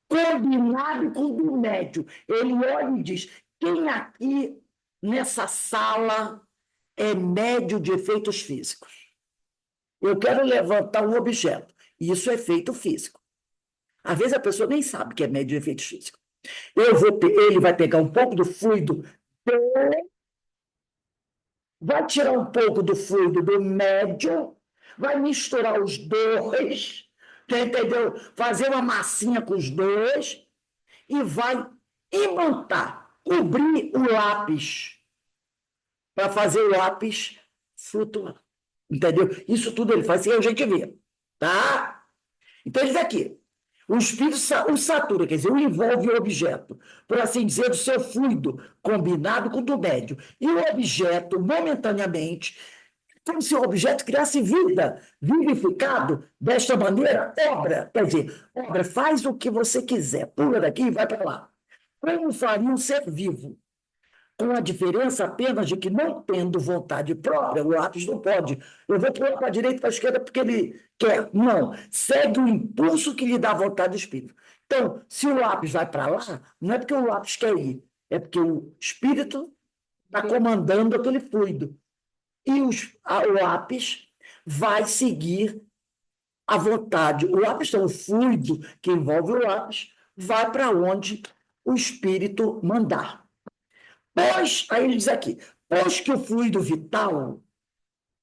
combinado com o do médio. Ele olha e diz: quem aqui nessa sala é médio de efeitos físicos? Eu quero levantar um objeto. Isso é efeito físico. Às vezes a pessoa nem sabe que é médio de efeitos físicos. Ele vai pegar um pouco do fluido, vai tirar um pouco do fluido do médio, vai misturar os dois, entendeu? Fazer uma massinha com os dois e vai imantar, cobrir o lápis, para fazer o lápis flutuar. Entendeu? Isso tudo ele faz, assim a gente vê. Tá? Então, ele diz aqui, o espírito o satura, quer dizer, o envolve o objeto, por assim dizer, do seu fluido, combinado com o do médio. E o objeto, momentaneamente, como se o objeto criasse vida, vivificado, desta maneira, obra. Quer dizer, obra, faz o que você quiser, pula daqui e vai para lá. Como faria um ser vivo? Com a diferença apenas de que, não tendo vontade própria, o lápis não pode. Eu vou pular para a direita e para a esquerda porque ele quer. Não. Segue o impulso que lhe dá a vontade do espírito. Então, se o lápis vai para lá, não é porque o lápis quer ir, é porque o espírito está comandando aquele fluido. E o lápis vai seguir a vontade. O lápis, então, o fluido que envolve o lápis, vai para onde o espírito mandar. Pois, aí ele diz aqui, pois que o fluido vital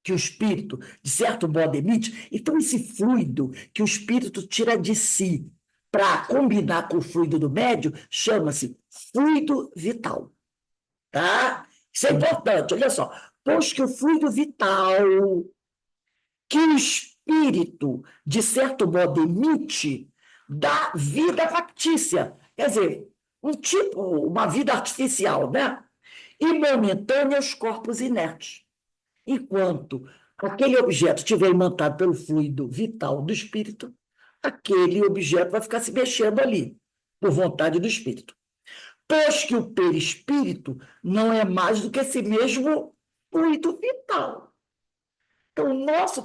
que o espírito, de certo modo, emite, então esse fluido que o espírito tira de si para combinar com o fluido do médio, chama-se fluido vital. Tá? Isso é importante, olha só. Pois que o fluido vital que o espírito, de certo modo, emite, dá vida factícia. Quer dizer, uma vida artificial, né? E momentânea aos corpos inertes. Enquanto aquele objeto estiver imantado pelo fluido vital do espírito, aquele objeto vai ficar se mexendo ali, por vontade do espírito. Pois que o perispírito não é mais do que esse mesmo fluido vital. Então, o nosso o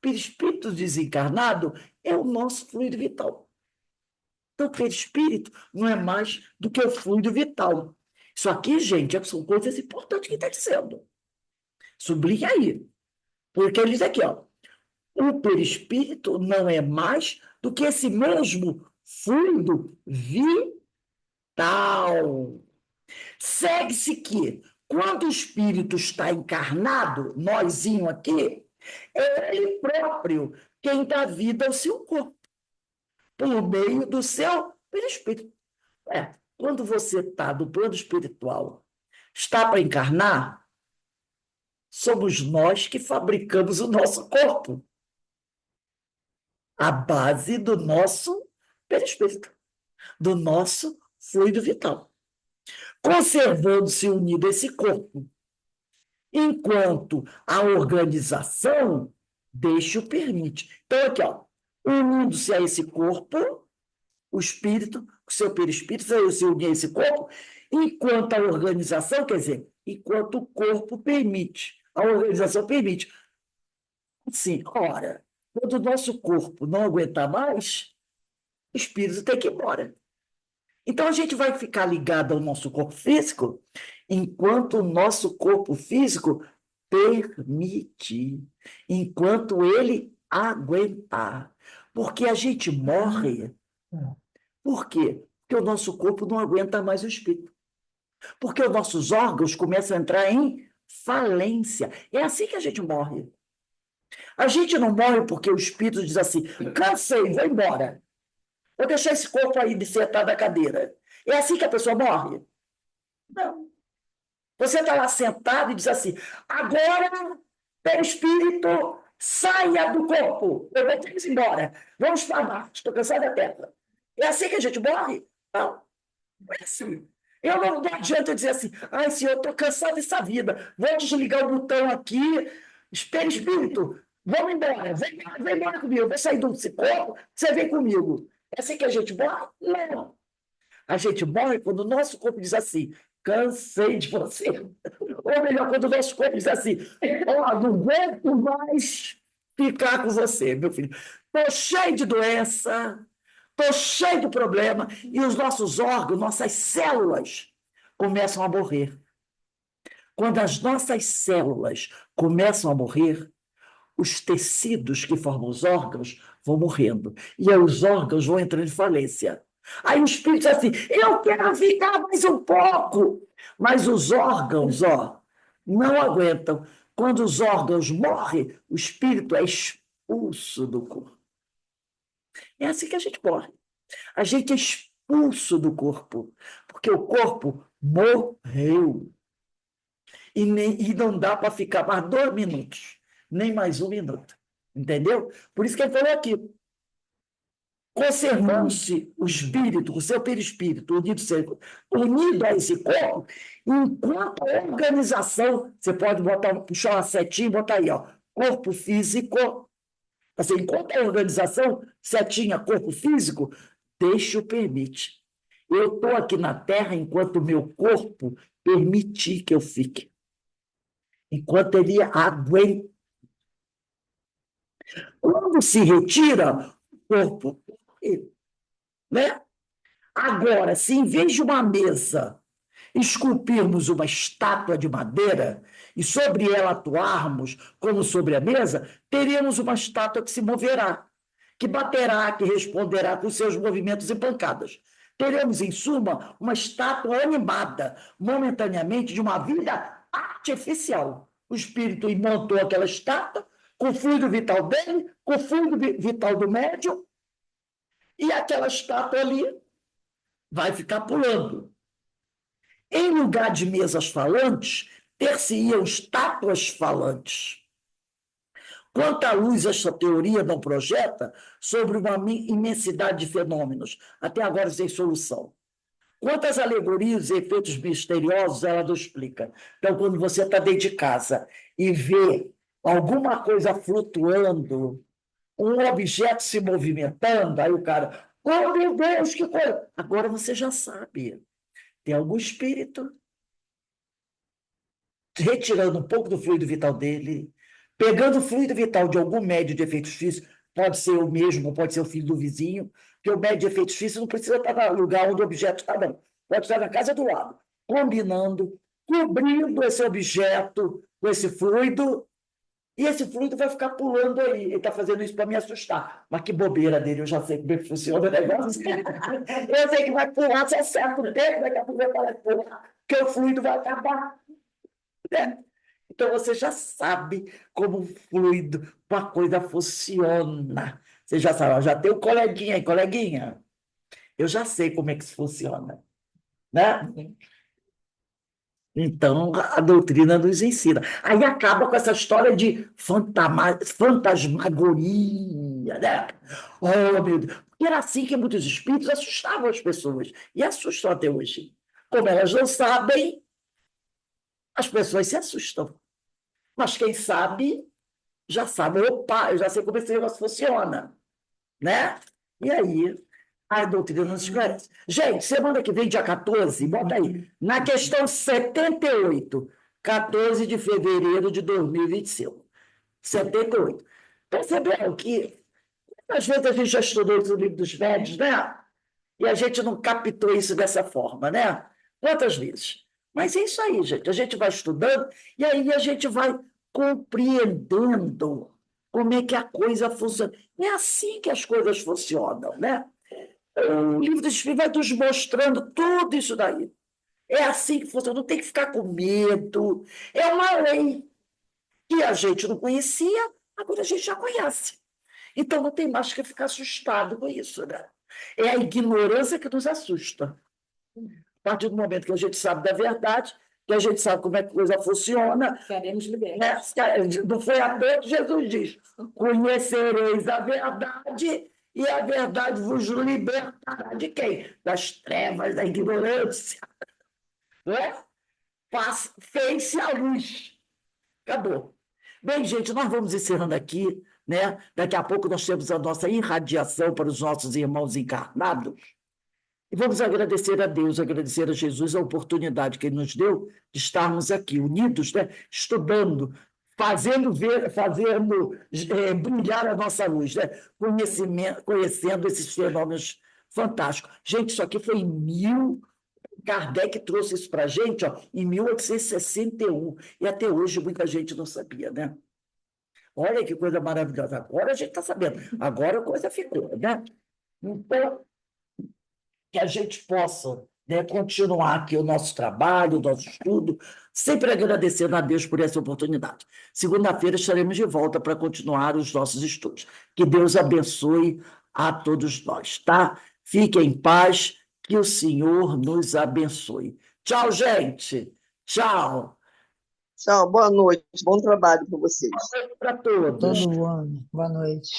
perispírito desencarnado, é o nosso fluido vital. Então, o perispírito não é mais do que o fluido vital. Isso aqui, gente, são coisas importantes que está dizendo. Sublinha aí. Porque ele diz aqui, ó, o perispírito não é mais do que esse mesmo fluido vital. Segue-se que, quando o espírito está encarnado, nósinho aqui, é ele próprio quem dá vida ao seu corpo, por meio do seu perispírito. Quando você está no plano espiritual, está para encarnar, somos nós que fabricamos o nosso corpo, a base do nosso perispírito, do nosso fluido vital. Conservando-se unido a esse corpo, enquanto a organização deixa o permite. Então, aqui, ó, unindo-se a esse corpo, o espírito, o seu perispírito, se unir a esse corpo, enquanto a organização, quer dizer, enquanto o corpo permite, a organização permite. Sim, ora, quando o nosso corpo não aguentar mais, o espírito tem que ir embora. Então, a gente vai ficar ligado ao nosso corpo físico enquanto o nosso corpo físico permite, enquanto ele aguentar. Porque a gente morre. Por quê? Porque o nosso corpo não aguenta mais o espírito. Porque os nossos órgãos começam a entrar em falência. É assim que a gente morre. A gente não morre porque o espírito diz assim: cansei, vou embora. Vou deixar esse corpo aí sentado na cadeira. É assim que a pessoa morre? Não. Você está lá sentado e diz assim: agora, perispírito, saia do corpo. Eu vou ter que ir embora. Vamos para Marte. Estou cansado da Terra. É assim que a gente morre? Não. Não é assim. Não adianta eu dizer assim: ai, senhor, eu estou cansado dessa vida. Vou desligar o botão aqui. Perispírito, vamos embora. Vem embora comigo. Eu vou sair do corpo, você vem comigo. É assim que a gente morre? Não. A gente morre quando o nosso corpo diz assim: cansei de você. Ou melhor, quando o nosso corpo diz assim: ó, não aguento mais ficar com você, meu filho. Estou cheio de doença, Estou cheio de problema e os nossos órgãos, nossas células começam a morrer. Quando as nossas células começam a morrer, os tecidos que formam os órgãos vão morrendo. E aí os órgãos vão entrando em falência. Aí o espírito diz assim, eu quero ficar mais um pouco. Mas os órgãos, não aguentam. Quando os órgãos morrem, o espírito é expulso do corpo. É assim que a gente morre. A gente é expulso do corpo, porque o corpo morreu. E não dá para ficar mais 2 minutos, nem mais 1 minuto. Entendeu? Por isso que ele falou aqui. Conservando-se o espírito, o seu perispírito, unido a esse corpo, enquanto a organização, você pode puxar uma setinha e botar aí, corpo físico, assim, enquanto a organização, setinha, corpo físico, deixe o permite. Eu estou aqui na Terra enquanto o meu corpo permitir que eu fique. Enquanto ele aguenta. Quando se retira, o corpo, né? Agora, se em vez de uma mesa esculpirmos uma estátua de madeira e sobre ela atuarmos como sobre a mesa, teremos uma estátua que se moverá, que baterá, que responderá com seus movimentos e pancadas. Teremos, em suma, uma estátua animada, momentaneamente, de uma vida artificial. O espírito montou aquela estátua com o fluido vital dele, com o fluido vital do médium, e aquela estátua ali vai ficar pulando. Em lugar de mesas falantes, ter-se-iam estátuas falantes. Quanto à luz, esta teoria não projeta sobre uma imensidade de fenômenos, até agora sem solução. Quanto às alegorias e efeitos misteriosos, ela não explica. Então, quando você está dentro de casa e vê alguma coisa flutuando, um objeto se movimentando, aí o cara, oh meu Deus, que coisa! Agora você já sabe. Tem algum espírito retirando um pouco do fluido vital dele, pegando o fluido vital de algum médio de efeitos físicos, pode ser o mesmo, pode ser o filho do vizinho, porque o médio de efeitos físicos não precisa estar no lugar onde o objeto está, não. Pode estar na casa do lado, combinando, cobrindo esse objeto com esse fluido, e esse fluido vai ficar pulando aí. Ele está fazendo isso para me assustar. Mas que bobeira dele, eu já sei como é que funciona o negócio. Eu sei que vai pular, você acerta o tempo, daqui a pouco vai pular, porque o fluido vai acabar. Né? Então você já sabe como o fluido, uma coisa funciona. Você já sabe, já tem o coleguinha aí, coleguinha. Eu já sei como é que isso funciona. Né? Então, a doutrina nos ensina. Aí acaba com essa história de fantasmagoria, né? Oh, meu Deus. Porque era assim que muitos espíritos assustavam as pessoas. E assustam até hoje. Como elas não sabem, as pessoas se assustam. Mas quem sabe, já sabe. Opa, eu já sei como esse negócio funciona. Né? E aí, a doutrina nos esclarece. Gente, semana que vem, dia 14, bota aí, na questão 78, 14 de fevereiro de 2025. 78. Perceberam que, às vezes, a gente já estudou o livro dos médios, né? E a gente não captou isso dessa forma, né? Quantas vezes? Mas é isso aí, gente. A gente vai estudando e aí a gente vai compreendendo como é que a coisa funciona. É assim que as coisas funcionam, né? O livro dos Espíritos vai nos mostrando tudo isso daí. É assim que funciona, não tem que ficar com medo. É uma lei que a gente não conhecia, agora a gente já conhece. Então não tem mais que ficar assustado com isso, né? É a ignorância que nos assusta. A partir do momento que a gente sabe da verdade, que a gente sabe como é que a coisa funciona. Queremos libertos. Né? Não foi à toa que Jesus diz: conhecereis a verdade e a verdade vos libertará de quem? Das trevas, da ignorância. Não é? Fez-se a luz. Acabou. Bem, gente, nós vamos encerrando aqui, né? Daqui a pouco nós temos a nossa irradiação para os nossos irmãos encarnados. E vamos agradecer a Deus, agradecer a Jesus a oportunidade que Ele nos deu de estarmos aqui, unidos, né? Estudando, fazendo brilhar a nossa luz, né? Conhecendo esses fenômenos fantástico. Gente, isso aqui foi Kardec trouxe isso para a gente, ó, em 1861, e até hoje muita gente não sabia, né? Olha que coisa maravilhosa. Agora a gente está sabendo. Agora a coisa ficou, né? Então, que a gente possa, né, continuar aqui o nosso trabalho, o nosso estudo, sempre agradecendo a Deus por essa oportunidade. Segunda-feira estaremos de volta para continuar os nossos estudos. Que Deus abençoe a todos nós, tá? Fiquem em paz, que o Senhor nos abençoe. Tchau, gente. Tchau. Tchau, boa noite, bom trabalho para vocês. Para Para todos. todo ano. Boa noite.